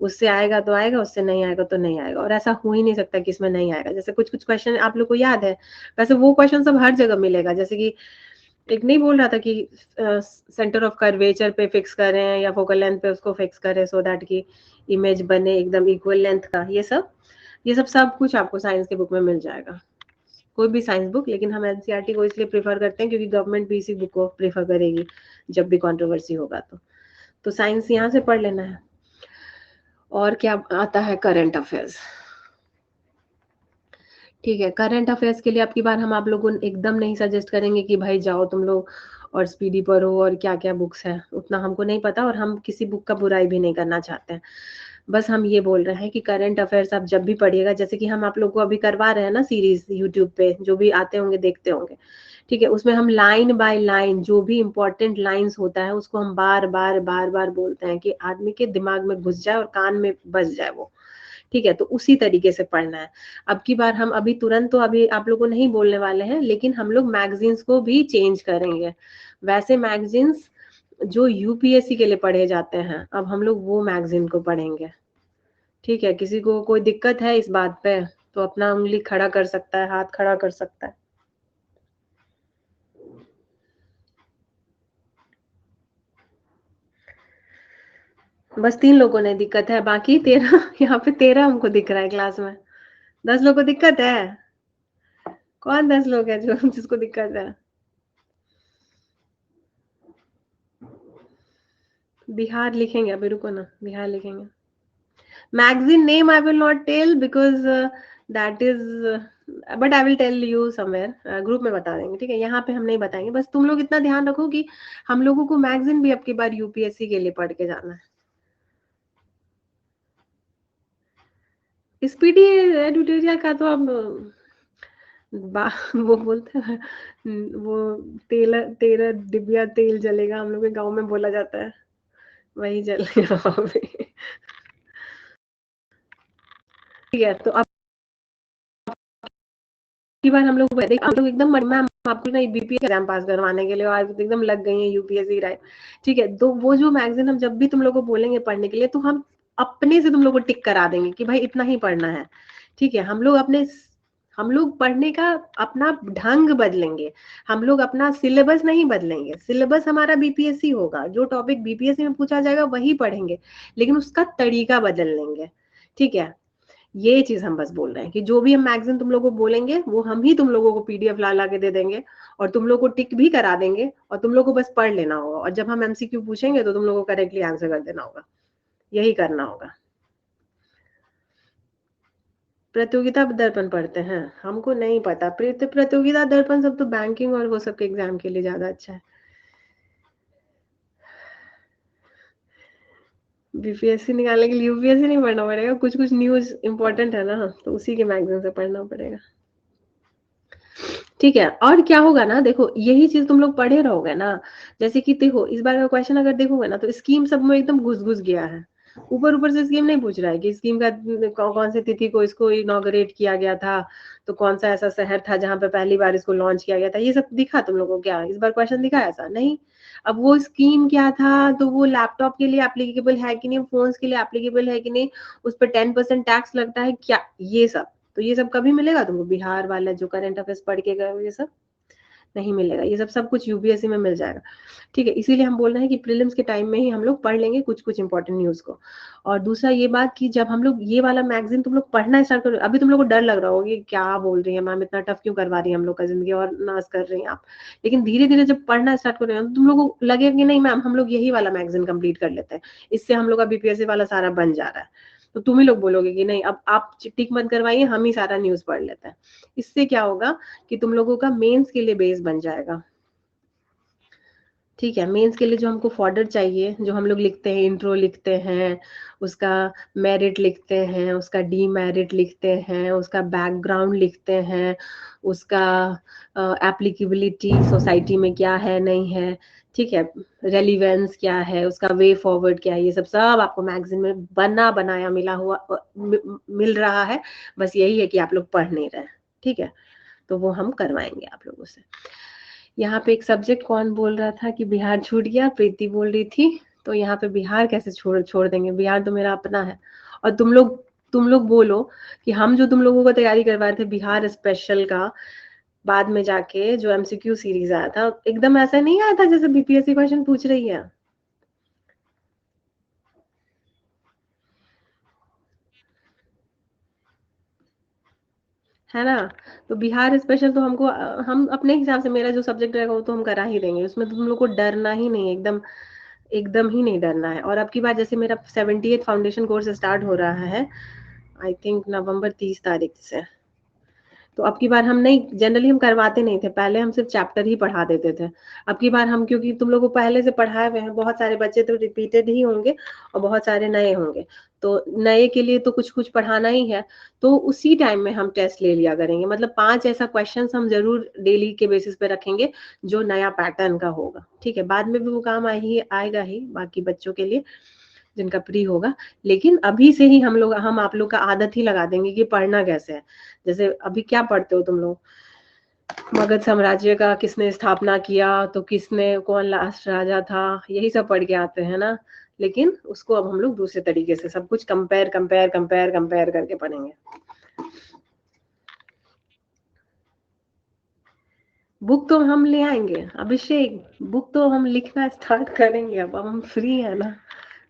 उससे आएगा तो आएगा, उससे नहीं आएगा तो नहीं आएगा, और ऐसा हो ही नहीं सकता कि इसमें नहीं आएगा। जैसे कुछ कुछ क्वेश्चन आप लोग को याद है, वैसे वो क्वेश्चन सब हर जगह मिलेगा। जैसे कि एक नहीं बोल रहा था कि सेंटर ऑफ कर्वेचर पे फिक्स करें या फोकल लेंथ पे उसको फिक्स करें सो दैट की इमेज बने एकदम इक्वल लेंथ का, ये सब सब कुछ आपको साइंस के बुक में मिल जाएगा, कोई भी साइंस बुक। लेकिन हम एनसीईआरटी को इसलिए प्रेफर करते हैं क्योंकि गवर्नमेंट भी इसी बुक को प्रेफर करेगी जब भी कंट्रोवर्सी होगा। तो साइंस यहाँ से पढ़ लेना है। और क्या आता है, करंट अफेयर्स। ठीक है, करंट अफेयर्स के लिए अब की बार हम आप लोगों को एकदम नहीं सजेस्ट करेंगे कि भाई जाओ तुम लोग और स्पीडी पढ़ो और क्या क्या बुक्स है, उतना हमको नहीं पता, और हम किसी बुक का बुराई भी नहीं करना चाहते हैं। बस हम ये बोल रहे हैं कि करंट अफेयर्स आप जब भी पढ़िएगा, जैसे कि हम आप लोग को अभी करवा रहे हैं ना सीरीज यूट्यूब पे, जो भी आते होंगे देखते होंगे, ठीक है, उसमें हम लाइन बाय लाइन जो भी इंपॉर्टेंट लाइंस होता है उसको हम बार बार बार बार बोलते हैं कि आदमी के दिमाग में घुस जाए और कान में बस जाए वो। ठीक है, तो उसी तरीके से पढ़ना है। अब की बार हम अभी तुरंत तो अभी आप लोगों को नहीं बोलने वाले हैं, लेकिन हम लोग मैगजीन्स को भी चेंज करेंगे। वैसे मैगजीन्स जो यूपीएससी के लिए पढ़े जाते हैं, अब हम लोग वो मैगजीन को पढ़ेंगे। ठीक है, किसी को कोई दिक्कत है इस बात पे तो अपना उंगली खड़ा कर सकता है, हाथ खड़ा कर सकता है। बस 3 लोगों ने दिक्कत है, बाकी 13 यहाँ पे 13 हमको दिख रहा है क्लास में। 10 लोग को दिक्कत है। कौन 10 लोग है जो जिसको दिक्कत है? बिहार लिखेंगे, अभी रुको ना, बिहार लिखेंगे। Magazine name I will not tell because that is but I will tell you somewhere, group में बता देंगे। ठीक है, यहाँ पे हम नहीं बताएंगे। बस तुम लोग इतना ध्यान रखो कि हम लोगों को मैगजीन भी अब की बार यूपीएससी के लिए पढ़ के जाना है। स्पीडी एडिटोरियल का तो अब वो बोलते हैं, वो तेल तेरा डिबिया तेल जलेगा, हम लोग के गांव में बोला जाता है, वही जलेगा अभी। ठीक है, तो अब की बार हम लोग एकदम मैम आपको ना बीपीएस एग्जाम पास करवाने के लिए आज एकदम लग गई है यूपीएससी राइट। ठीक है, तो वो जो मैगजीन हम जब भी तुम लोग को बोलेंगे पढ़ने के लिए तो हम अपने से तुम लोग को टिक करा देंगे कि भाई इतना ही पढ़ना है। ठीक है, हम लोग पढ़ने का अपना ढंग बदलेंगे, हम लोग अपना सिलेबस नहीं बदलेंगे। सिलेबस हमारा बीपीएससी होगा, जो टॉपिक बीपीएससी में पूछा जाएगा वही पढ़ेंगे, लेकिन उसका तरीका बदल लेंगे। ठीक है, ये चीज हम बस बोल रहे हैं कि जो भी हम मैगजीन तुम लोगों को बोलेंगे वो हम ही तुम लोगों को पीडीएफ ला ला के दे देंगे, और तुम लोग को टिक भी करा देंगे, और तुम लोग को बस पढ़ लेना होगा, और जब हम एमसीक्यू पूछेंगे तो तुम लोग को करेक्टली आंसर कर देना होगा, यही करना होगा। प्रतियोगिता दर्पण पढ़ते हैं, हमको नहीं पता। प्रतियोगिता दर्पण सब तो बैंकिंग और वो सब के एग्जाम के लिए ज्यादा अच्छा है। बीपीएससी निकालने के लिए यूपीएससी नहीं पढ़ना पड़ेगा, कुछ कुछ न्यूज इंपॉर्टेंट है ना, तो उसी के मैगजीन से पढ़ना पड़ेगा। ठीक है। और क्या होगा ना, देखो यही चीज तुम लोग पढ़े रहोगे ना, जैसे कि देखो इस बार का क्वेश्चन अगर देखोगे ना तो स्कीम सब में एकदम घुस घुस गया है, ऊपर ऊपर से स्कीम नहीं पूछ रहा है कि स्कीम का कौन सी तिथि को इसको इनॉग्रेट किया गया था, तो कौन सा ऐसा शहर था जहां पे पहली बार इसको लॉन्च किया गया था, ये सब दिखा तुम लोगों को? क्या इस बार क्वेश्चन दिखा ऐसा? नहीं। अब वो स्कीम क्या था, तो वो लैपटॉप के लिए एप्लीकेबल है कि नहीं, फोन्स के लिए एप्लीकेबल है कि नहीं, उस पर 10% टैक्स लगता है क्या, ये सब। तो ये सब कभी मिलेगा तुमको बिहार वाला जो करंट अफेयर्स पढ़ के गए हो, ये सब नहीं मिलेगा। ये सब सब कुछ यूपीएससी में मिल जाएगा। ठीक है, इसीलिए हम बोल रहे हैं कि प्रीलिम्स के टाइम में ही हम लोग पढ़ लेंगे कुछ कुछ इंपॉर्टेंट न्यूज को। और दूसरा ये बात कि जब हम लोग ये वाला मैगजीन तुम लोग पढ़ना स्टार्ट करो, अभी तुम लोग को डर लग रहा होगा कि क्या बोल रही है मैम, इतना टफ क्यों करवा रही है हम लोग का जिंदगी और नाश कर रही हैं आप। लेकिन धीरे धीरे जब पढ़ना स्टार्ट करोगे तो तुम लोग को लगेगा कि नहीं मैम, हम लोग यही वाला मैगजीन कंप्लीट कर लेते हैं, इससे हम लोग का बीपीएससी वाला सारा बन जा रहा है। तो तुम ही लोग बोलोगे कि नहीं अब आप टिक मत करवाइए, हम ही सारा न्यूज पढ़ लेते हैं। इससे क्या होगा कि तुम लोगों का मेंस के लिए बेस बन जाएगा। ठीक है, मेंस के लिए जो हमको फॉर्डर चाहिए, जो हम लोग लिखते हैं, इंट्रो लिखते हैं, उसका मेरिट लिखते हैं, उसका डीमेरिट लिखते हैं, उसका बैकग्राउंड लिखते हैं, उसका एप्लीकेबिलिटी सोसाइटी में क्या है नहीं है, ठीक है, रेलिवेंस क्या है, उसका वे फॉरवर्ड क्या है, ये सब सब आपको मैगजीन में बना बनाया मिला हुआ मिल रहा है। बस यही है कि आप लोग पढ़ नहीं रहे। ठीक है, तो वो हम करवाएंगे आप लोगों से। यहाँ पे एक सब्जेक्ट कौन बोल रहा था कि बिहार छूट गया, प्रीति बोल रही थी। तो यहाँ पे बिहार कैसे छोड़ छोड़ देंगे, बिहार तो मेरा अपना है। और तुम लोग बोलो कि हम जो तुम लोगों को तैयारी करवाए थे बिहार स्पेशल का, बाद में जाके जो एमसीक्यू सीरीज आया था एकदम ऐसा नहीं आया था जैसे बीपीएससी क्वेश्चन पूछ रही है ना। तो बिहार स्पेशल तो हमको हम अपने हिसाब से, मेरा जो सब्जेक्ट रहेगा वो तो हम करा ही देंगे, उसमें तो तुम लोग को डरना ही नहीं है, एकदम एकदम ही नहीं डरना है। और अब की बार जैसे मेरा 78 फाउंडेशन कोर्स स्टार्ट हो रहा है, आई थिंक नवंबर 30 तारीख से। तो अब की बार हम नहीं, जनरली हम करवाते नहीं थे, पहले हम सिर्फ चैप्टर ही पढ़ा देते थे। अब की बार हम, क्योंकि तुम लोग को पहले से पढ़ाए हुए हैं, बहुत सारे बच्चे तो रिपीटेड ही होंगे और बहुत सारे नए होंगे, तो नए के लिए तो कुछ कुछ पढ़ाना ही है। तो उसी टाइम में हम टेस्ट ले लिया करेंगे, मतलब 5 ऐसा क्वेश्चन हम जरूर डेली के बेसिस पे रखेंगे जो नया पैटर्न का होगा। ठीक है, बाद में भी वो काम आएगा ही बाकी बच्चों के लिए जिनका प्री होगा। लेकिन अभी से ही हम आप लोग का आदत ही लगा देंगे कि पढ़ना कैसे है। जैसे अभी क्या पढ़ते हो तुम लोग, मगध साम्राज्य का किसने स्थापना किया, तो किसने, कौन लास्ट राजा था, यही सब पढ़ के आते हैं ना। लेकिन उसको अब हम लोग दूसरे तरीके से सब कुछ कंपेयर कंपेयर कंपेयर कंपेयर करके पढ़ेंगे। बुक तो हम ले आएंगे अभिषेक, बुक तो हम लिखना स्टार्ट करेंगे, अब हम फ्री है ना।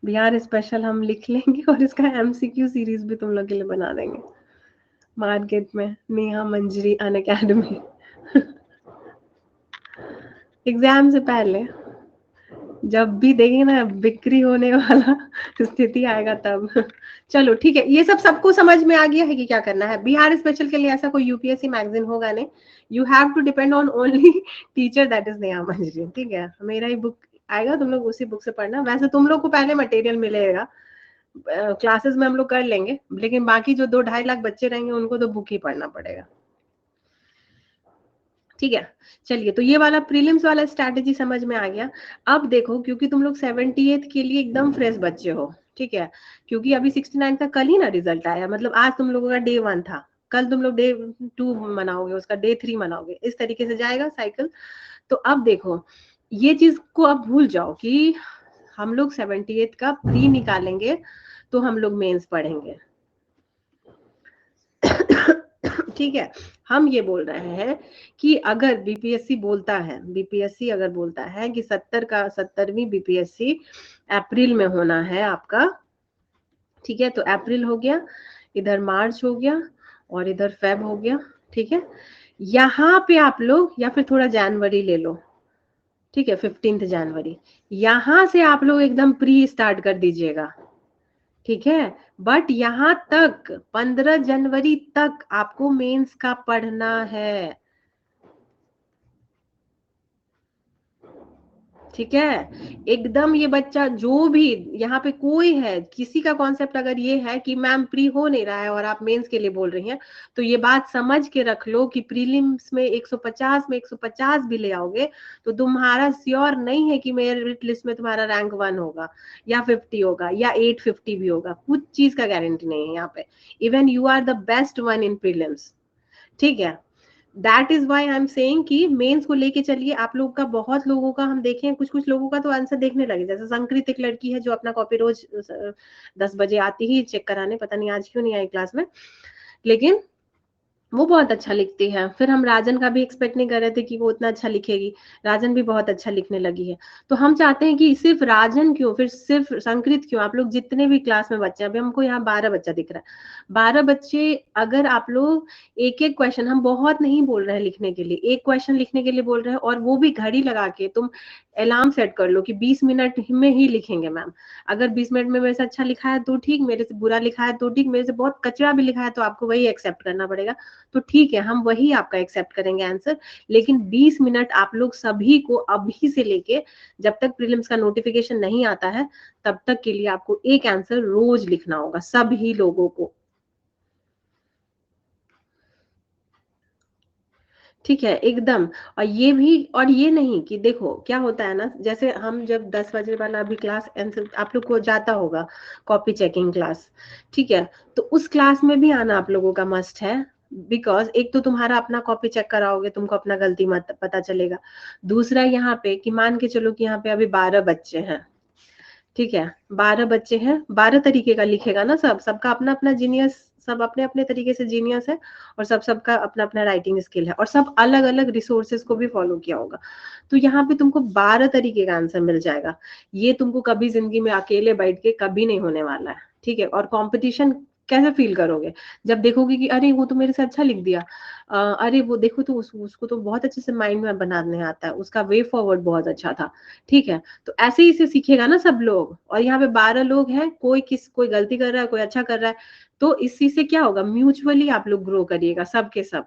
बिहार स्पेशल हम लिख लेंगे और इसका एमसीक्यू सीरीज भी तुम लोग के लिए बना देंगे मार्केट में, नेहा मंजरी अन अकेडमी। एग्जाम से पहले जब भी देंगे ना बिक्री होने वाला स्थिति आएगा तब। चलो ठीक है, ये सब सबको समझ में आ गया है कि क्या करना है। बिहार स्पेशल के लिए ऐसा कोई यूपीएससी मैगजीन होगा नहीं, you have to depend on only teacher that is Neha Manjari. ठीक है, मेरा ही बुक आएगा, तुम लोग उसी बुक से पढ़ना। वैसे तुम लोग को पहले मटेरियल मिलेगा, क्लासेस में हम लोग कर लेंगे, लेकिन बाकी जो 2-2.5 लाख बच्चे रहेंगे उनको तो बुक ही पढ़ना पड़ेगा। ठीक है, चलिए, तो ये वाला प्रीलिम्स वाला स्ट्रैटेजी समझ में आ गया। अब देखो, क्योंकि तुम लोग 78 के लिए एकदम फ्रेश बच्चे हो, ठीक है, क्योंकि अभी 69 का कल ही ना रिजल्ट आया, मतलब आज तुम लोगों का डे 1 था, कल तुम लोग डे 2 मनाओगे, उसका डे 3 मनाओगे, इस तरीके से जाएगा साइकिल। तो अब देखो, ये चीज को अब भूल जाओ कि हम लोग 78 का प्री निकालेंगे तो हम लोग मेंस पढ़ेंगे। ठीक है, हम ये बोल रहे हैं कि अगर बीपीएससी अगर बोलता है कि 70वीं बीपीएससी अप्रैल में होना है आपका, ठीक है, तो अप्रैल हो गया, इधर मार्च हो गया और इधर फेब हो गया। ठीक है, यहाँ पे आप लोग या फिर थोड़ा जनवरी ले लो, ठीक है, 15 जनवरी, यहाँ से आप लोग एकदम प्री स्टार्ट कर दीजिएगा। ठीक है, बट यहाँ तक 15 जनवरी तक आपको मेंस का पढ़ना है। ठीक है, एकदम ये बच्चा जो भी यहाँ पे कोई है, किसी का कॉन्सेप्ट अगर ये है कि मैम प्री हो नहीं रहा है और आप मेंस के लिए बोल रही हैं, तो ये बात समझ के रख लो कि प्रीलिम्स में 150 में 150 भी ले आओगे तो तुम्हारा श्योर नहीं है कि मेरिट लिस्ट में तुम्हारा रैंक 1 होगा या 50 होगा या 850 भी होगा, कुछ चीज का गारंटी नहीं है यहाँ पे। Even you are the best one in prelims, ठीक है। That is why I am saying कि मेंस को लेके चलिए। आप लोग का, बहुत लोगों का हम देखे हैं, कुछ कुछ लोगों का तो आंसर देखने लगे, जैसे संकृत एक लड़की है जो अपना कॉपी रोज 10 बजे आती ही चेक कराने, पता नहीं आज क्यों नहीं आई क्लास में, लेकिन वो बहुत अच्छा लिखती है। फिर हम राजन का भी एक्सपेक्ट नहीं कर रहे थे कि वो उतना अच्छा लिखेगी, राजन भी बहुत अच्छा लिखने लगी है। तो हम चाहते हैं कि सिर्फ राजन क्यों, फिर सिर्फ संकृत क्यों, आप लोग जितने भी क्लास में बच्चे हैं, अभी हमको यहाँ 12 बच्चा दिख रहा है, 12 बच्चे, अगर आप लोग एक एक क्वेश्चन, हम बहुत नहीं बोल रहे हैं लिखने के लिए, एक क्वेश्चन लिखने के लिए बोल रहे हैं, और वो भी घड़ी लगा के, तुम अलार्म सेट कर लो कि 20 मिनट में ही लिखेंगे मैम। अगर 20 मिनट में मेरे से अच्छा लिखा है तो ठीक, मेरे से बुरा लिखा है तो ठीक, मेरे से बहुत कचरा भी लिखा है तो आपको वही एक्सेप्ट करना पड़ेगा, तो ठीक है, हम वही आपका एक्सेप्ट करेंगे आंसर। लेकिन 20 मिनट आप लोग सभी को अभी से लेके जब तक प्रीलिम्स का नोटिफिकेशन नहीं आता है तब तक के लिए आपको एक आंसर रोज लिखना होगा, सभी लोगों को, ठीक है एकदम। और ये भी, और ये नहीं कि देखो क्या होता है ना, जैसे हम जब 10 बजे वाला अभी क्लास आप लोग को जाता होगा, कॉपी चेकिंग क्लास, ठीक है, तो उस क्लास में भी आना आप लोगों का मस्ट है। बिकॉज एक तो तुम्हारा अपना कॉपी चेक कराओगे, तुमको अपना गलती मत पता चलेगा। दूसरा यहाँ पे कि मान के चलो कि यहाँ पे अभी 12 बच्चे हैं, ठीक है, 12 बच्चे हैं, 12 तरीके का लिखेगा ना, सब सबका अपना अपना जीनियस, सब अपने अपने तरीके से जीनियस है, और सब सबका अपना अपना राइटिंग स्किल है, और सब अलग अलग रिसोर्सेज को भी फॉलो किया होगा। तो यहाँ पे तुमको 12 तरीके का आंसर मिल जाएगा। ये तुमको कभी जिंदगी में अकेले बैठ के कभी नहीं होने वाला है, ठीक है। और कंपटीशन कैसे फील करोगे जब देखोगे कि अरे वो तो मेरे से अच्छा लिख दिया, अरे वो देखो तो उसको तो बहुत अच्छे से माइंड में बनाने आता है, उसका वे फॉरवर्ड बहुत अच्छा था, ठीक है। तो ऐसे ही से सीखेगा ना सब लोग, और यहाँ पे 12 लोग हैं, कोई गलती कर रहा है, कोई अच्छा कर रहा है, तो इस चीज से क्या होगा, म्यूचुअली आप लोग ग्रो करिएगा सब के सब,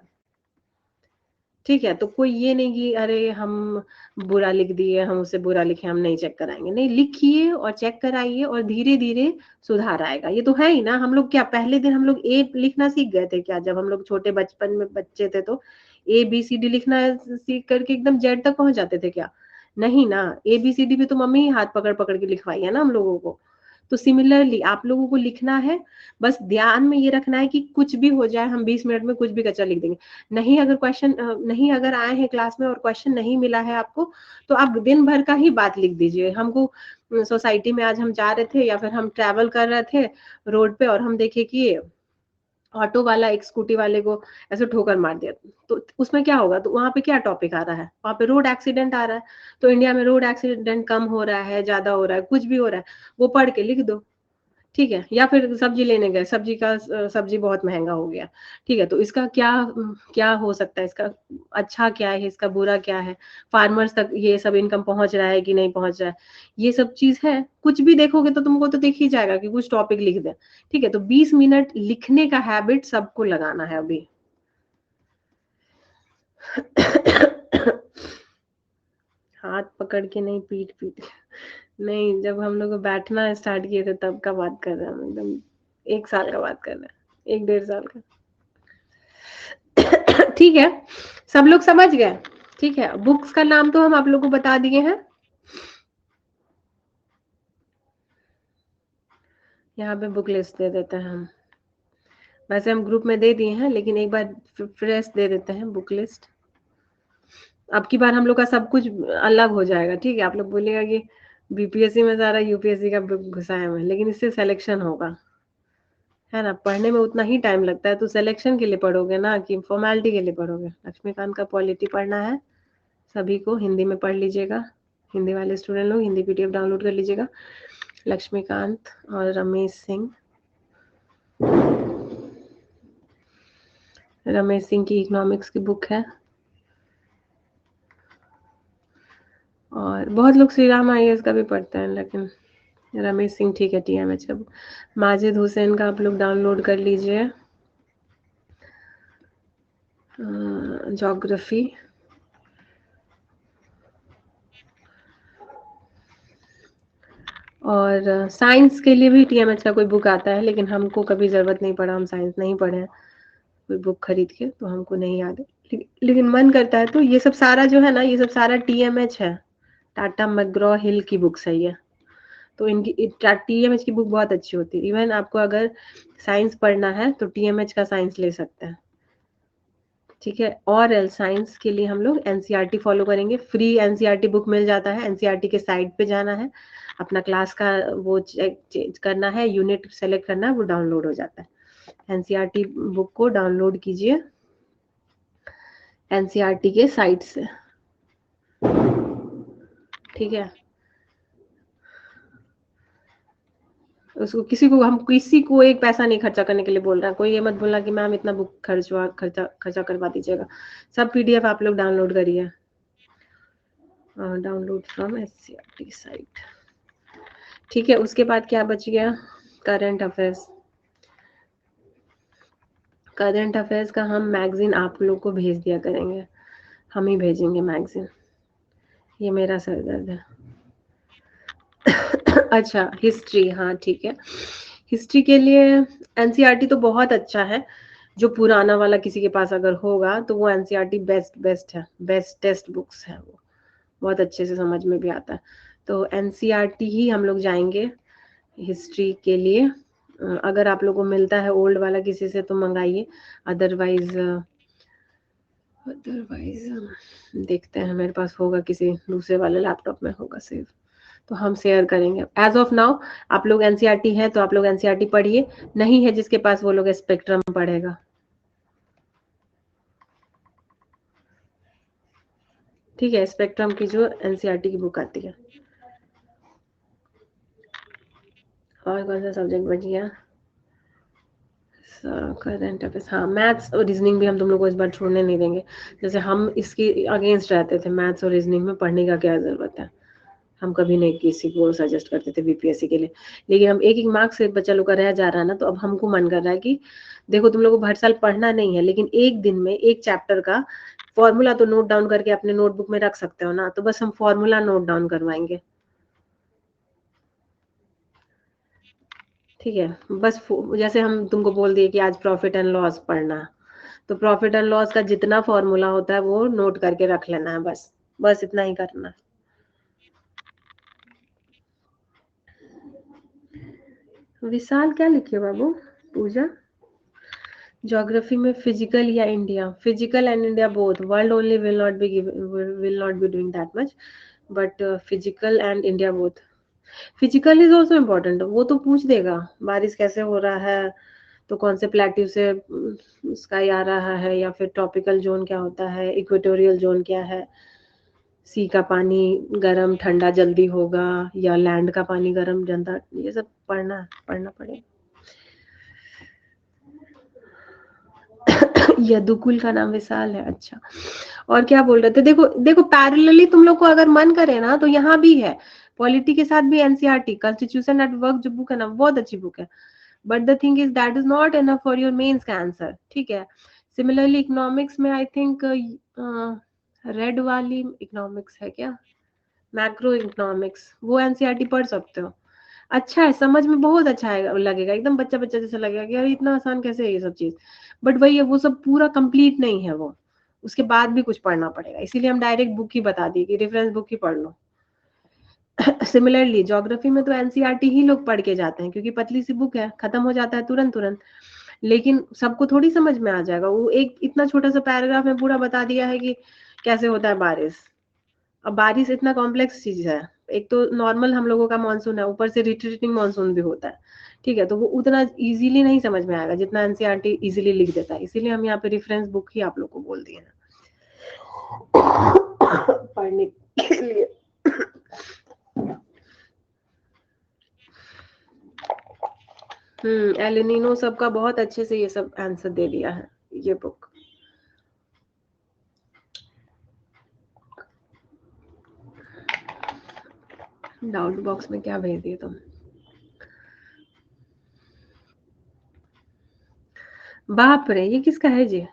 ठीक है। तो कोई ये नहीं कि अरे हम बुरा लिख दिए, हम उससे बुरा लिखे, हम नहीं चेक कराएंगे, नहीं, लिखिए और चेक कराइए और धीरे धीरे सुधार आएगा। ये तो है ही ना, हम लोग क्या पहले दिन हम लोग ए लिखना सीख गए थे क्या, जब हम लोग छोटे बचपन में बच्चे थे तो ABCD लिखना सीख करके एकदम जेड तक पहुंच जाते थे क्या? नहीं ना, ABCD भी तो मम्मी ही हाथ पकड़ पकड़ के लिखवाई है ना हम लोगों को। तो सिमिलरली आप लोगों को लिखना है, बस ध्यान में ये रखना है कि कुछ भी हो जाए हम 20 मिनट में कुछ भी कच्चा लिख देंगे। नहीं अगर क्वेश्चन नहीं अगर आए हैं क्लास में और क्वेश्चन नहीं मिला है आपको, तो आप दिन भर का ही बात लिख दीजिए। हमको सोसाइटी में आज हम जा रहे थे या फिर हम ट्रैवल कर रहे थे रोड पे, और हम देखे कि ऑटो वाला एक स्कूटी वाले को ऐसे ठोकर मार दिया, तो उसमें क्या होगा, तो वहां पे क्या टॉपिक आ रहा है, वहां पे रोड एक्सीडेंट आ रहा है। तो इंडिया में रोड एक्सीडेंट कम हो रहा है, ज्यादा हो रहा है, कुछ भी हो रहा है, वो पढ़ के लिख दो, ठीक है। या फिर सब्जी लेने गए, सब्जी बहुत महंगा हो गया, ठीक है, तो इसका क्या क्या हो सकता है, इसका अच्छा क्या है, इसका बुरा क्या है, फार्मर्स तक ये सब इनकम पहुंच रहा है कि नहीं पहुंच रहा है, ये सब चीज है। कुछ भी देखोगे तो तुमको तो दिख ही जाएगा कि कुछ टॉपिक लिख दे, ठीक है। तो 20 मिनट लिखने का हैबिट सबको लगाना है अभी। हाथ पकड़ के नहीं, पीट पीट के नहीं, जब हम लोग बैठना स्टार्ट किए थे तब का बात कर रहे हैं हम, एकदम 1 साल का बात कर रहे हैं, 1 डेढ़ साल का। ठीक है, सब लोग समझ गए, ठीक है। बुक्स का नाम तो हम आप लोग को बता दिए हैं, यहाँ पे बुक लिस्ट दे देते हैं हम, वैसे हम ग्रुप में दे दिए हैं लेकिन एक बार फ्रेश दे देते हैं बुक लिस्ट। अब की बार हम लोग का सब कुछ अलग हो जाएगा, ठीक है। आप लोग बोलेगा कि BPSC में सारा UPSC का बुक घुसाया हुआ है, लेकिन इससे सिलेक्शन होगा, है ना। पढ़ने में उतना ही टाइम लगता है, तो सिलेक्शन के लिए पढ़ोगे ना कि फॉर्मेलिटी के लिए पढ़ोगे। लक्ष्मीकांत का पॉलिटी पढ़ना है सभी को, हिंदी में पढ़ लीजिएगा, हिंदी वाले स्टूडेंट लोग हिंदी PDF डाउनलोड कर लीजिएगा। लक्ष्मीकांत और रमेश सिंह की इकोनॉमिक्स की बुक है, और बहुत लोग श्री राम IAS का भी पढ़ते हैं, लेकिन रमेश सिंह ठीक है TMH का। माजिद हुसैन का आप लोग डाउनलोड कर लीजिए, ज्योग्राफी, और साइंस के लिए भी टीएमएच का कोई बुक आता है, लेकिन हमको कभी ज़रूरत नहीं पड़ा, हम साइंस नहीं पढ़े हैं कोई बुक खरीद के, तो हमको नहीं याद है। लेकिन मन करता है। तो ये सब सारा जो है ना, ये सब सारा टीएमएच है, टाटा मैकग्रॉ हिल की बुक्स है ये। तो इनकी टीएमएच की बुक बहुत अच्छी होती है। इवन आपको अगर साइंस पढ़ना है तो टीएमएच का साइंस ले सकते हैं, ठीक है। और एल साइंस के लिए हम लोग एनसीईआरटी फॉलो करेंगे। फ्री एनसीईआरटी बुक मिल जाता है, एनसीईआरटी के साइट पे जाना है, अपना क्लास का वो चेक करना है, यूनिट सेलेक्ट करना है, वो डाउनलोड हो जाता है। एनसीईआरटी बुक को डाउनलोड कीजिए एनसीईआरटी के साइट से, ठीक है। उसको हम किसी को एक पैसा नहीं खर्चा करने के लिए बोल रहे हैं। कोई ये मत बोलना कि मैम इतना बुक खर्चा करवा दीजिएगा। सब पीडीएफ आप लोग डाउनलोड करिए, डाउनलोड फ्रॉम एनसीईआरटी साइट, ठीक है। उसके बाद क्या बच गया, करंट अफेयर्स। करंट अफेयर्स का हम मैगजीन आप लोग को भेज दिया करेंगे, हम ही भेजेंगे मैगजीन। ये मेरा सर दर्द है। अच्छा, हिस्ट्री, हाँ ठीक है। हिस्ट्री के लिए एनसीईआरटी तो बहुत अच्छा है। जो पुराना वाला किसी के पास अगर होगा तो वो एनसीईआरटी बेस्ट है, बेस्ट टेक्स्ट बुक्स है वो, बहुत अच्छे से समझ में भी आता है। तो एनसीईआरटी ही हम लोग जाएंगे हिस्ट्री के लिए। अगर आप लोगों को मिलता है ओल्ड वाला किसी से तो मंगाइए, अदरवाइज देखते हैं, मेरे पास होगा किसी दूसरे वाले लैपटॉप में होगा सेव, तो हम शेयर करेंगे। एज ऑफ नाउ आप लोग एनसीईआरटी है तो आप लोग एनसीईआरटी पढ़िए, नहीं है जिसके पास वो लोग स्पेक्ट्रम पढ़ेगा, ठीक है। स्पेक्ट्रम की जो एनसीईआरटी की बुक आती है। और कौन सा सब्जेक्ट बच गया, करंट अफेयर्स, हाँ मैथ्स और रीजनिंग भी हम तुम लोग को इस बार छोड़ने नहीं देंगे। जैसे हम इसके अगेंस्ट रहते थे, मैथ्स और रीजनिंग में पढ़ने का क्या जरूरत है, हम कभी नहीं किसी को सजेस्ट करते थे बीपीएससी के लिए। लेकिन हम एक एक मार्क्स से बच्चा लोग का रह जा रहा है ना, तो अब हमको मन कर रहा है कि देखो तुम लोग को हर साल पढ़ना नहीं है, लेकिन एक दिन में एक चैप्टर का फॉर्मूला तो नोट डाउन करके अपने नोटबुक में रख सकते हो ना, तो बस हम फॉर्मूला नोट डाउन करवाएंगे, ठीक है। बस जैसे हम तुमको बोल दिए कि आज प्रॉफिट एंड लॉस पढ़ना, तो प्रॉफिट एंड लॉस का जितना फॉर्मूला होता है वो नोट करके रख लेना है, बस बस इतना ही करना है। विशाल क्या लिखे बाबू, पूजा ज्योग्राफी में फिजिकल या India, physical and India both, world only will not be doing that much, but physical and India both. Physical is also important, वो तो पूछ देगा बारिश कैसे हो रहा है, तो कौन से प्लेट्यू से स्काई आ रहा है, या फिर ट्रॉपिकल जोन क्या होता है, इक्वेटोरियल जोन क्या है, सी का पानी गर्म ठंडा जल्दी होगा या लैंड का पानी गर्म ठंडा, ये सब पढ़ना पड़ेगा। यदुकुल का नाम विशाल है, अच्छा। और क्या बोल रहे थे, देखो देखो पैरेलली तुम लोग को अगर मन करे ना तो यहाँ भी है, पॉलिटी के साथ भी एनसीईआरटी कॉन्स्टिट्यूशन एट वर्क जो बुक है ना बहुत अच्छी बुक है, but the thing is that is not enough for your mains का आंसर, ठीक है। सिमिलरली इकोनॉमिक्स में आई थिंक रेड वाली इकोनॉमिक्स है क्या, मैक्रो इकोनॉमिक्स, वो एनसीईआरटी पढ़ सकते हो। अच्छा है, समझ में बहुत अच्छा है, लगेगा एकदम बच्चा बच्चा जैसा लगेगा कि यार इतना आसान कैसे है ये सब चीज, बट वही है वो सब पूरा कंप्लीट नहीं है वो, उसके बाद भी कुछ पढ़ना पड़ेगा, इसीलिए हम डायरेक्ट बुक ही बता दिए कि रेफरेंस बुक ही पढ़ लो। सिमिलरली ज्योग्राफी में तो एनसीईआरटी ही लोग पढ़ के जाते हैं, क्योंकि पतली सी बुक है, खत्म हो जाता है तुरंत तुरंत, लेकिन सबको थोड़ी समझ में आ जाएगा, वो एक इतना छोटा सा पैराग्राफ में पूरा बता दिया है कि कैसे होता है बारिश। अब बारिश इतना कॉम्प्लेक्स चीज है, एक तो नॉर्मल हम लोगों का मानसून है, ऊपर से रिट्रीटिंग मानसून भी होता है, ठीक है। तो वो उतना इजीली नहीं समझ में आएगा जितना एनसीईआरटी इजीली लिख देता है, इसीलिए हम यहाँ पे रेफरेंस बुक ही आप लोग को बोल दिए हैं पढ़ने के लिए। एलिनिनो सबका बहुत अच्छे से ये सब आंसर दे दिया है ये बुक। डाउट बॉक्स में क्या भेज दिए तुम, बाप रे ये किसका है जी,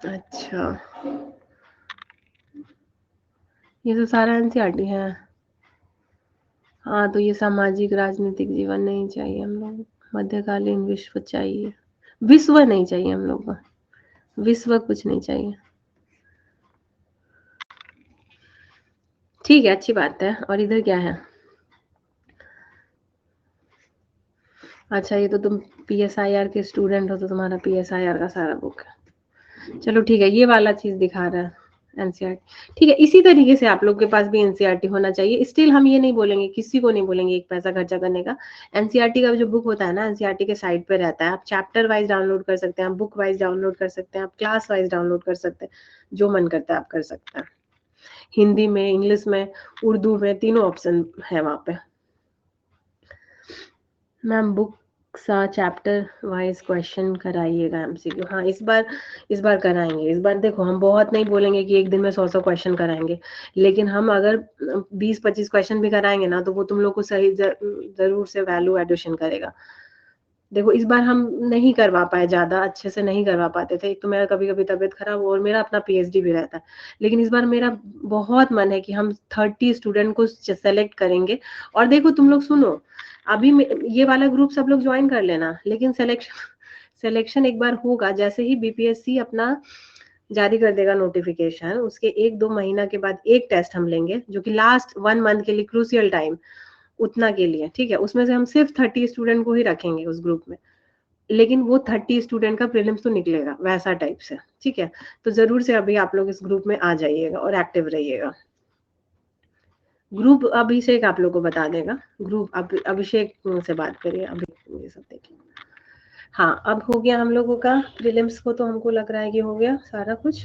अच्छा, ये तो सारा एनसीईआरटी है। हाँ, तो ये सामाजिक राजनीतिक जीवन नहीं चाहिए हम लोग, मध्यकालीन विश्व चाहिए, विश्व नहीं चाहिए हम लोग को, विश्व कुछ नहीं चाहिए। ठीक है, अच्छी बात है। और इधर क्या है? अच्छा, ये तो तुम पीएसआईआर के स्टूडेंट हो, तो तुम्हारा पीएसआईआर का सारा बुक है। चलो ठीक है, ये वाला चीज दिखा रहा है एनसीईआरटी। ठीक है, इसी तरीके से आप लोग के पास भी एनसीईआरटी होना चाहिए। स्टिल हम ये नहीं बोलेंगे, किसी को नहीं बोलेंगे एक पैसा खर्चा करने का। एनसीईआरटी का जो बुक होता है ना, एनसीईआरटी के साइट पे रहता है, आप चैप्टर वाइज डाउनलोड कर सकते हैं, आप बुक वाइज डाउनलोड कर सकते हैं, आप क्लास वाइज डाउनलोड कर सकते हैं, जो मन करता है आप कर सकते हैं। हिंदी में, इंग्लिश में, उर्दू में, तीनों ऑप्शन है वहां पे। मैम बुक सा चैप्टर वाइज क्वेश्चन कराइएगा एमसीक्यू। हाँ, इस बार कराएंगे। इस बार देखो, हम बहुत नहीं बोलेंगे कि एक दिन में 100 क्वेश्चन कराएंगे, लेकिन हम अगर 20-25 क्वेश्चन भी कराएंगे ना, तो वो तुम लोग को सही जरूर से वैल्यू एडिशन करेगा। देखो, इस बार हम नहीं करवा पाए, ज्यादा अच्छे से नहीं करवा पाते थे। एक तो मेरा कभी कभी तबीयत खराब और मेरा अपना पीएचडी भी रहता है, लेकिन इस बार मेरा बहुत मन है कि हम 30 स्टूडेंट को सेलेक्ट करेंगे। और देखो तुम लोग सुनो, अभी ये वाला ग्रुप सब लोग ज्वाइन कर लेना, लेकिन सिलेक्शन एक बार होगा, जैसे ही बीपीएससी अपना जारी कर देगा नोटिफिकेशन, उसके 1-2 महीना के बाद एक टेस्ट हम लेंगे, जो कि लास्ट 1 मंथ के लिए क्रूशियल टाइम उतना के लिए, ठीक है। उसमें से हम सिर्फ 30 स्टूडेंट को ही रखेंगे उस ग्रुप में, लेकिन वो 30 स्टूडेंट का प्रीलिम्स तो निकलेगा वैसा टाइप से, ठीक है। तो जरूर से अभी आप लोग इस ग्रुप में आ जाइएगा और एक्टिव रहिएगा। ग्रुप अभिषेक आप लोग को बता देगा, ग्रुप अभिषेक से बात करिए, अभी ये सब देखिए। हाँ, अब हो गया हम लोगों का प्रीलिम्स को, तो हमको लग रहा है कि हो गया सारा कुछ।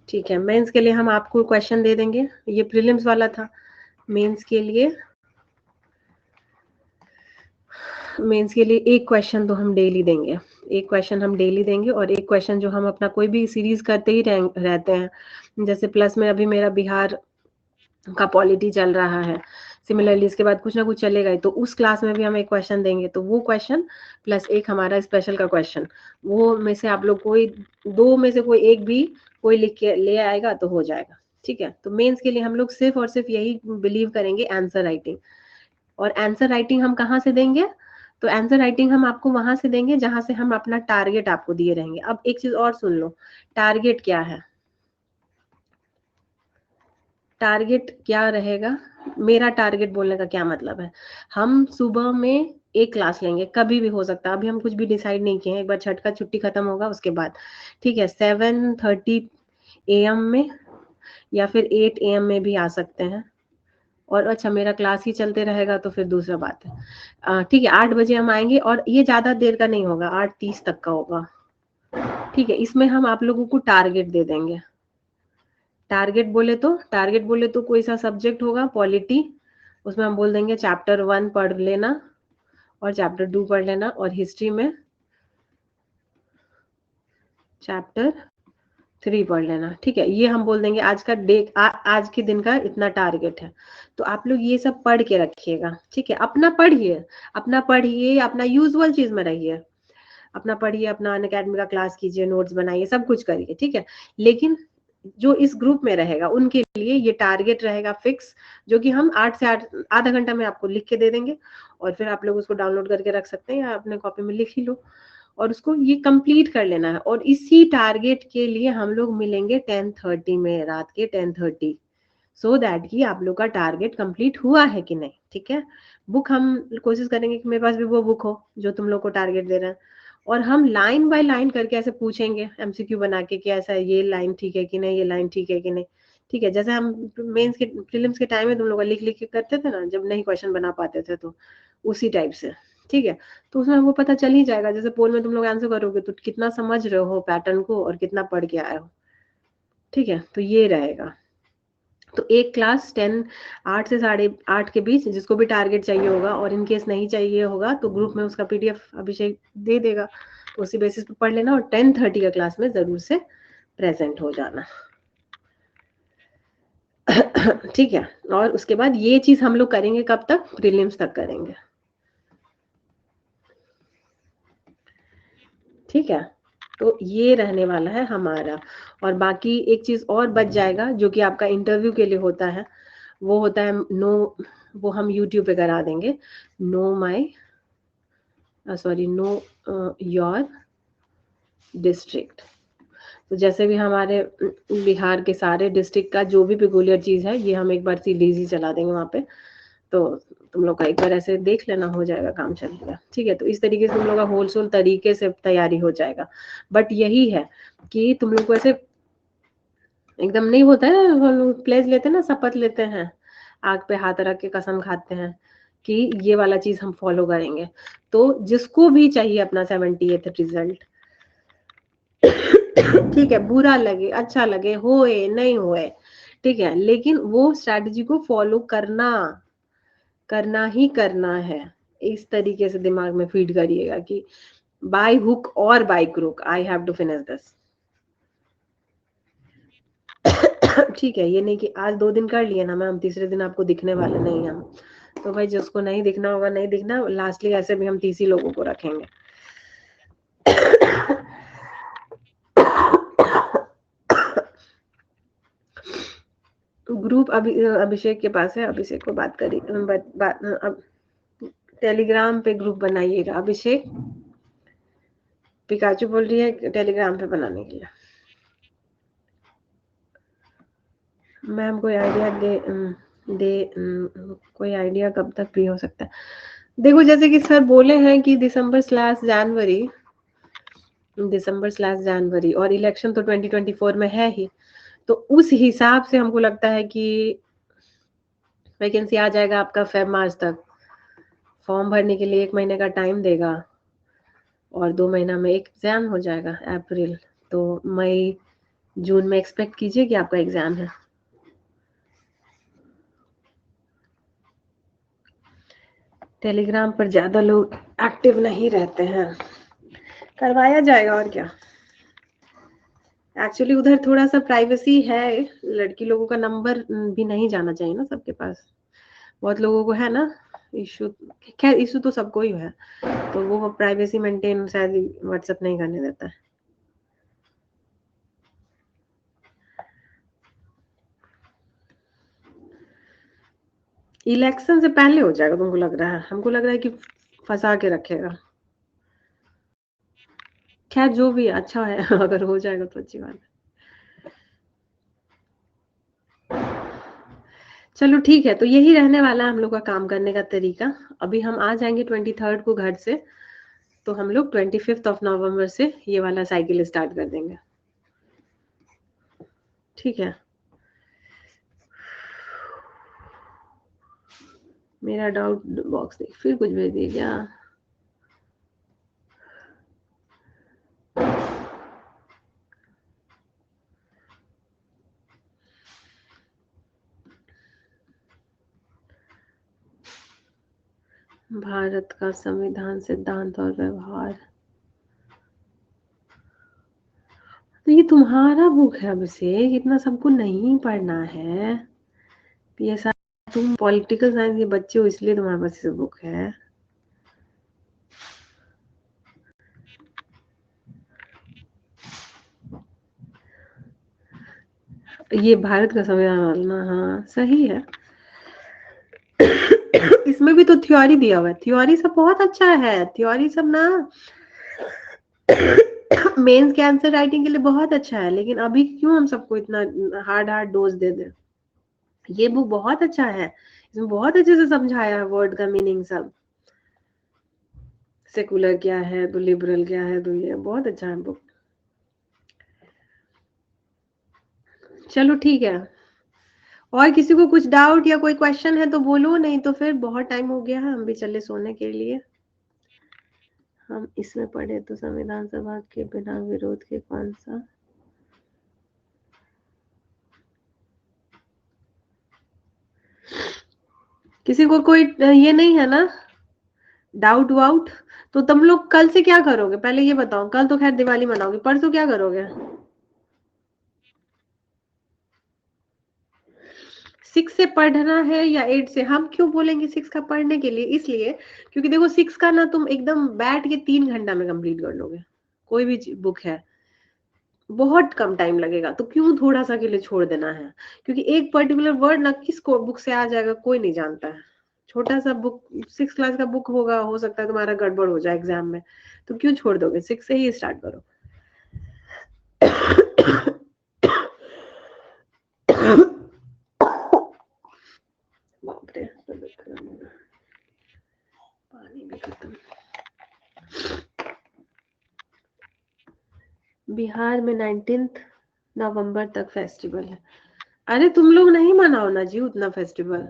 ठीक है, मेंस के लिए हम आपको क्वेश्चन दे देंगे, ये प्रीलिम्स वाला था। मेंस के लिए एक क्वेश्चन तो हम डेली देंगे, एक क्वेश्चन हम डेली देंगे, और एक क्वेश्चन जो हम अपना कोई भी सीरीज करते ही रहते हैं। जैसे प्लस में अभी मेरा बिहार का पॉलिटी चल रहा है, सिमिलरली इसके बाद कुछ ना कुछ चलेगा ही, तो उस क्लास में भी हम एक क्वेश्चन देंगे। तो वो क्वेश्चन प्लस एक हमारा स्पेशल का क्वेश्चन, वो में से आप लोग कोई 2 में से कोई एक भी कोई लिख के ले आएगा तो हो जाएगा, ठीक है। तो मेंस के लिए हम लोग सिर्फ और सिर्फ यही बिलीव करेंगे, आंसर राइटिंग। और आंसर राइटिंग हम कहाँ से देंगे? तो आंसर राइटिंग हम आपको वहां से देंगे जहां से हम अपना टारगेट आपको दिए रहेंगे। अब एक चीज और सुन लो, टारगेट क्या है? टारगेट क्या रहेगा? मेरा टारगेट बोलने का क्या मतलब है? हम सुबह में एक क्लास लेंगे, कभी भी हो सकता है, अभी हम कुछ भी डिसाइड नहीं किए हैं, एक बार छठ का छुट्टी खत्म होगा उसके बाद, ठीक है। 7:30 AM में या फिर 8 AM में भी आ सकते हैं। और अच्छा, मेरा क्लास ही चलते रहेगा तो फिर दूसरा बात है। ठीक है, 8 बजे हम आएंगे, और ये ज्यादा देर का नहीं होगा, 8:30 तक का होगा, ठीक है। इसमें हम आप लोगों को टारगेट दे देंगे। टारगेट बोले तो कोई सा सब्जेक्ट होगा, पॉलिटी, उसमें हम बोल देंगे चैप्टर 1 पढ़ लेना और चैप्टर 2 पढ़ लेना, और हिस्ट्री में चैप्टर 3 पढ़ लेना, ठीक है। ये हम बोल देंगे आज का आज के दिन का इतना टारगेट है। तो आप लोग ये सब पढ़ के रखिएगा, ठीक है। अपना पढ़िए, अपना यूजुअल चीज में रहिए, अपना पढ़िए, अपना अनअकैडमी का क्लास कीजिए, नोट्स बनाइए, सब कुछ करिए, ठीक है। लेकिन जो इस ग्रुप में रहेगा उनके लिए ये टारगेट रहेगा फिक्स, जो कि हम 8 से 8 आधा घंटा में आपको लिख के दे देंगे, और फिर आप लोग उसको डाउनलोड करके रख सकते हैं या अपने कॉपी में लिख ही लो, और उसको ये कंप्लीट कर लेना है। और इसी टारगेट के लिए हम लोग मिलेंगे 10:30 में, रात के 10:30, सो दैट कि आप लोग का टारगेट कंप्लीट हुआ है कि नहीं, ठीक है। बुक हम कोशिश करेंगे कि मेरे पास भी वो बुक हो जो तुम लोग को टारगेट दे रहे हैं, और हम लाइन बाय लाइन करके ऐसे पूछेंगे एमसीक्यू बना के कि ऐसा ये लाइन ठीक है कि नहीं, ये लाइन ठीक है कि नहीं, ठीक है। जैसे हम मेंस के प्रीलिम्स के टाइम में तुम लोग लिख लिख के करते थे ना, जब नहीं क्वेश्चन बना पाते थे, तो उसी टाइप से, ठीक है। तो उसमें हमको पता चल ही जाएगा, जैसे पोल में तुम लोग आंसर करोगे तो कितना समझ रहे हो पैटर्न को और कितना पढ़ के आए हो, ठीक है। तो ये रहेगा। तो एक क्लास 8 से 8:30 के बीच, जिसको भी टारगेट चाहिए होगा, और इन केस नहीं चाहिए होगा तो ग्रुप में उसका पीडीएफ अभिषेक दे देगा, तो उसी बेसिस पे पढ़ लेना, और 10:30 का क्लास में जरूर से प्रेजेंट हो जाना। ठीक है। और उसके बाद ये चीज हम लोग करेंगे कब तक? प्रीलिम्स तक करेंगे। ठीक है, तो ये रहने वाला है हमारा। और बाकी एक चीज और बच जाएगा जो कि आपका इंटरव्यू के लिए होता है, वो होता है नो, वो हम यूट्यूब पे करा देंगे, know my sorry know your district. तो जैसे भी हमारे बिहार के सारे डिस्ट्रिक्ट का जो भी पिकुलियर चीज है, ये हम एक बार सीरीज ही चला देंगे वहां पे, तो तुम लोग का एक बार ऐसे देख लेना, हो जाएगा, काम चलेगा। ठीक है, तो इस तरीके से तुम लोग का होलसेल तरीके से तैयारी हो जाएगा। बट यही है कि तुम लोग को ऐसे एकदम नहीं होता है, हम लोग प्लेज लेते हैं ना, शपथ लेते हैं, आग पे हाथ रख के कसम खाते हैं कि ये वाला चीज हम फॉलो करेंगे। तो जिसको भी चाहिए अपना 78th रिजल्ट, ठीक है, बुरा लगे अच्छा लगे, होए नहीं होए, ठीक है, लेकिन वो स्ट्रैटेजी को फॉलो करना ही करना है। इस तरीके से दिमाग में फीड करिएगा कि बाय हुक और by crook I have to finish this. ठीक है, ये नहीं कि आज 2 दिन कर लिए ना मैम, तीसरे दिन आपको दिखने वाले नहीं हम, तो भाई जिसको नहीं दिखना होगा नहीं दिखना, लास्टली ऐसे भी हम 30 ही लोगों को रखेंगे। ग्रुप अभिषेक के पास है, अभिषेक को बात करी अब टेलीग्राम पे ग्रुप बनाइएगा। अभिषेक, पिकाचू बोल रही है टेलीग्राम पे बनाने के लिए। मैम कोई आइडिया दे कोई आइडिया कब तक फ्री हो सकता है? देखो जैसे कि सर बोले हैं कि दिसंबर/जनवरी और इलेक्शन तो 2024 में है ही, तो उस हिसाब से हमको लगता है कि वैकेंसी आ जाएगा आपका Feb-March तक। फॉर्म भरने के लिए 1 महीने का टाइम देगा और 2 महीना में एग्जाम हो जाएगा अप्रैल, तो मई जून में एक्सपेक्ट कीजिए कि आपका एग्जाम है। टेलीग्राम पर ज्यादा लोग एक्टिव नहीं रहते हैं, करवाया जाएगा और क्या। एक्चुअली उधर थोड़ा सा प्राइवेसी है, लड़की लोगों का नंबर भी नहीं जाना चाहिए ना सबके पास, बहुत लोगों को है ना इशू। खैर इशू तो सबको ही है, तो वो प्राइवेसी मेंटेन शायद व्हाट्सएप नहीं करने देता है। इलेक्शन से पहले हो जाएगा तुमको लग रहा है? हमको लग रहा है कि फंसा के रखेगा। खैर जो भी अच्छा है, अगर हो जाएगा तो अच्छी बात है। चलो ठीक है, तो यही रहने वाला है हम लोग का काम करने का तरीका। अभी हम आ जाएंगे 23rd को घर से, तो हम लोग 25th ऑफ नवंबर से ये वाला साइकिल स्टार्ट कर देंगे। ठीक है, मेरा डाउट बॉक्स देख फिर कुछ भेज दिया क्या? भारत का संविधान, सिद्धांत और व्यवहार, तो ये तुम्हारा बुक है अभिषेक, इतना सबको नहीं पढ़ना है। ये सारा तुम पॉलिटिकल साइंस के बच्चे हो इसलिए तुम्हारे पास ये बुक है। ये भारत का संविधान वाला, हाँ सही है। इसमें भी तो थ्योरी दिया हुआ है, थ्योरी सब बहुत अच्छा है, थ्योरी सब ना मेंस के आंसर राइटिंग के लिए बहुत अच्छा है, लेकिन अभी क्यों हम सबको इतना हार्ड डोज दे दे। ये बुक बहुत अच्छा है, इसमें बहुत अच्छे से समझाया है वर्ड का मीनिंग सब, सेकुलर क्या है तो लिबरल क्या है, तो ये बहुत अच्छा है बुक। चलो ठीक है, और किसी को कुछ डाउट या कोई क्वेश्चन है तो बोलो, नहीं तो फिर बहुत टाइम हो गया है, हम भी चले सोने के लिए। हम इसमें पढ़े तो संविधान सभा के बिना विरोध के कौन सा, किसी को कोई ये नहीं है ना डाउट वाउट? तो तुम लोग कल से क्या करोगे पहले ये बताओ? कल तो खैर दिवाली मनाओगे, परसों क्या करोगे? 6 से पढ़ना है या 8 से? हम क्यों बोलेंगे 6 का पढ़ने के लिए, इसलिए क्योंकि देखो 6 का ना तुम एकदम बैठ के 3 घंटा में कंप्लीट कर लोगे कोई भी बुक है, बहुत कम टाइम लगेगा, तो क्यों थोड़ा सा के लिए छोड़ देना है? क्योंकि एक पर्टिकुलर वर्ड ना किस बुक से आ जाएगा कोई नहीं जानता है। छोटा सा बुक 6 क्लास का बुक होगा, हो सकता है तुम्हारा गड़बड़ हो जाए एग्जाम में, तो क्यों छोड़ दोगे? 6 से ही स्टार्ट करो। पानी भी खत्म। बिहार में 19 नवंबर तक फेस्टिवल है। अरे तुम लोग नहीं मनाओ ना जी उतना फेस्टिवल,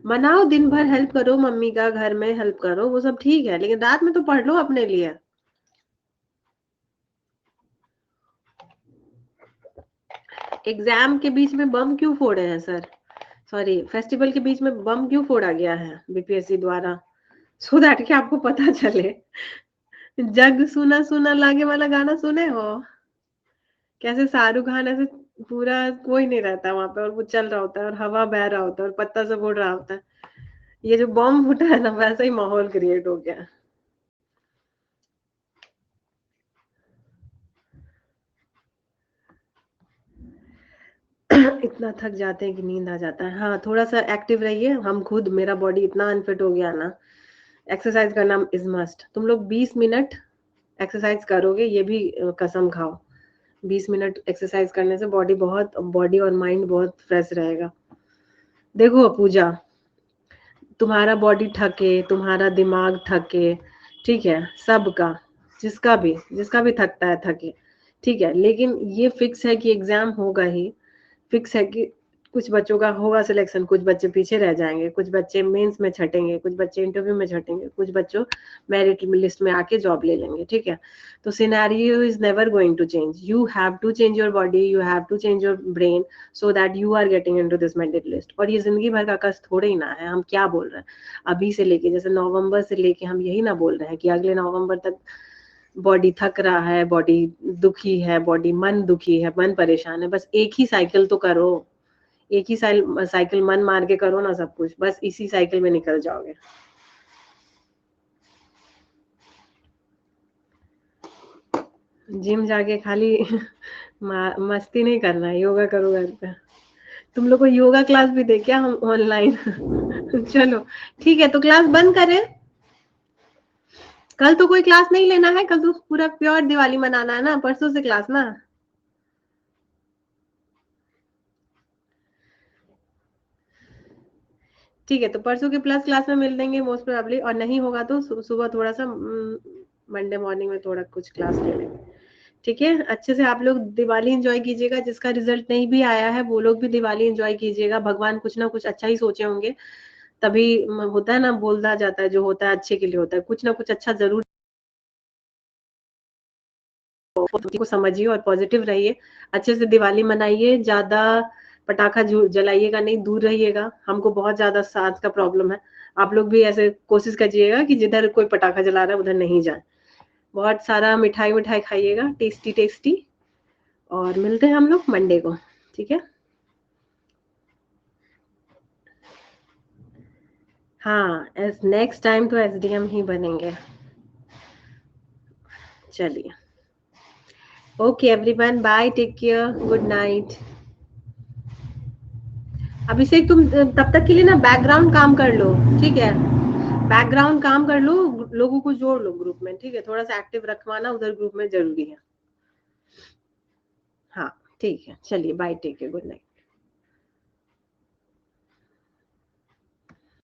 मनाओ, दिन भर हेल्प करो, मम्मी का घर में हेल्प करो, वो सब ठीक है, लेकिन रात में तो पढ़ लो अपने लिए। एग्जाम के बीच में बम क्यों फोड़े हैं सर? सॉरी, फेस्टिवल के बीच में बम क्यों फोड़ा गया है बीपीएससी द्वारा? सो दैट कि आपको पता चले। जग सुना सुना लागे वाला गाना सुने हो? कैसे शाहरुख खान ऐसे पूरा कोई नहीं रहता वहां पे, और वो चल रहा होता है और हवा बह रहा होता है और पत्ता सब उड़ रहा होता है। ये जो बम फूटा है ना, वैसा ही माहौल क्रिएट हो गया। इतना थक जाते हैं कि नींद आ जाता है। हाँ, थोड़ा सा एक्टिव रहिए। हम खुद, मेरा बॉडी इतना अनफिट हो गया ना, एक्सरसाइज करना इज मस्ट। तुम लोग 20 मिनट एक्सरसाइज करोगे, ये भी कसम खाओ। 20 मिनट एक्सरसाइज करने से बॉडी और माइंड बहुत फ्रेश रहेगा। देखो पूजा, तुम्हारा बॉडी थके, तुम्हारा दिमाग थके, ठीक है, सबका, जिसका भी थकता है थके, ठीक है, लेकिन ये फिक्स है कि एग्जाम होगा ही। फिक्स है कि कुछ बच्चों का होगा सिलेक्शन, कुछ बच्चे पीछे रह जाएंगे, कुछ बच्चे मेंस में छटेंगे, कुछ बच्चे इंटरव्यू में छटेंगे, कुछ बच्चों मेरिट लिस्ट में आके जॉब ले लेंगे, ठीक है। तो scenario is never going to change. You have to change your body, you have to change your brain, so that you are getting into this merit list. और ये जिंदगी भर का कष्ट थोड़े ही ना है। हम क्या बोल रहे हैं, अभी से लेके, जैसे नवंबर से लेके हम यही ना बोल रहे हैं कि अगले नवंबर तक बॉडी थक रहा है, बॉडी दुखी है, बॉडी मन दुखी है, मन परेशान है। बस एक ही साइकिल तो करो, एक ही साइकिल मन मार के करो ना सब कुछ, बस इसी साइकिल में निकल जाओगे। जिम जाके खाली मस्ती नहीं करना है, योगा करो घर पे। तुम लोग को योगा क्लास भी दे क्या हम ऑनलाइन? चलो ठीक है, तो क्लास बंद करें। कल तो कोई क्लास नहीं लेना है, कल तो पूरा प्योर दिवाली मनाना है ना, परसों से क्लास ना। ठीक है, तो परसों के प्लस क्लास में मिल देंगे मोस्ट प्रोबेबली, और नहीं होगा तो सुबह थोड़ा सा मंडे मॉर्निंग में थोड़ा कुछ क्लास ले लेंगे। ठीक है, अच्छे से आप लोग दिवाली एंजॉय कीजिएगा। जिसका रिजल्ट नहीं भी आया है वो लोग भी दिवाली एंजॉय कीजिएगा। भगवान कुछ ना कुछ अच्छा ही सोचे होंगे, तभी होता है ना, बोला जाता है जो होता है अच्छे के लिए होता है, कुछ ना कुछ अच्छा जरूर। को समझिए और पॉजिटिव रहिए, अच्छे से दिवाली मनाइए। ज्यादा पटाखा जलाइएगा नहीं, दूर रहिएगा। हमको बहुत ज्यादा सांस का प्रॉब्लम है। आप लोग भी ऐसे कोशिश करिएगा कि जिधर कोई पटाखा जला रहा है उधर नहीं जाए। बहुत सारा मिठाई मिठाई खाइएगा, टेस्टी टेस्टी। और मिलते हैं हम लोग मंडे को, ठीक है। हाँ, नेक्स्ट टाइम तो एसडीएम ही बनेंगे। चलिए, okay everyone, bye, take care, good night. Abhishek तुम तब तक के लिए ना बैकग्राउंड काम कर लो, ठीक है। बैकग्राउंड काम कर लो, लोगों को जोड़ लो ग्रुप में, ठीक है। थोड़ा सा एक्टिव रखवाना उधर ग्रुप में जरूरी है। हाँ ठीक है, चलिए bye, take care, good night.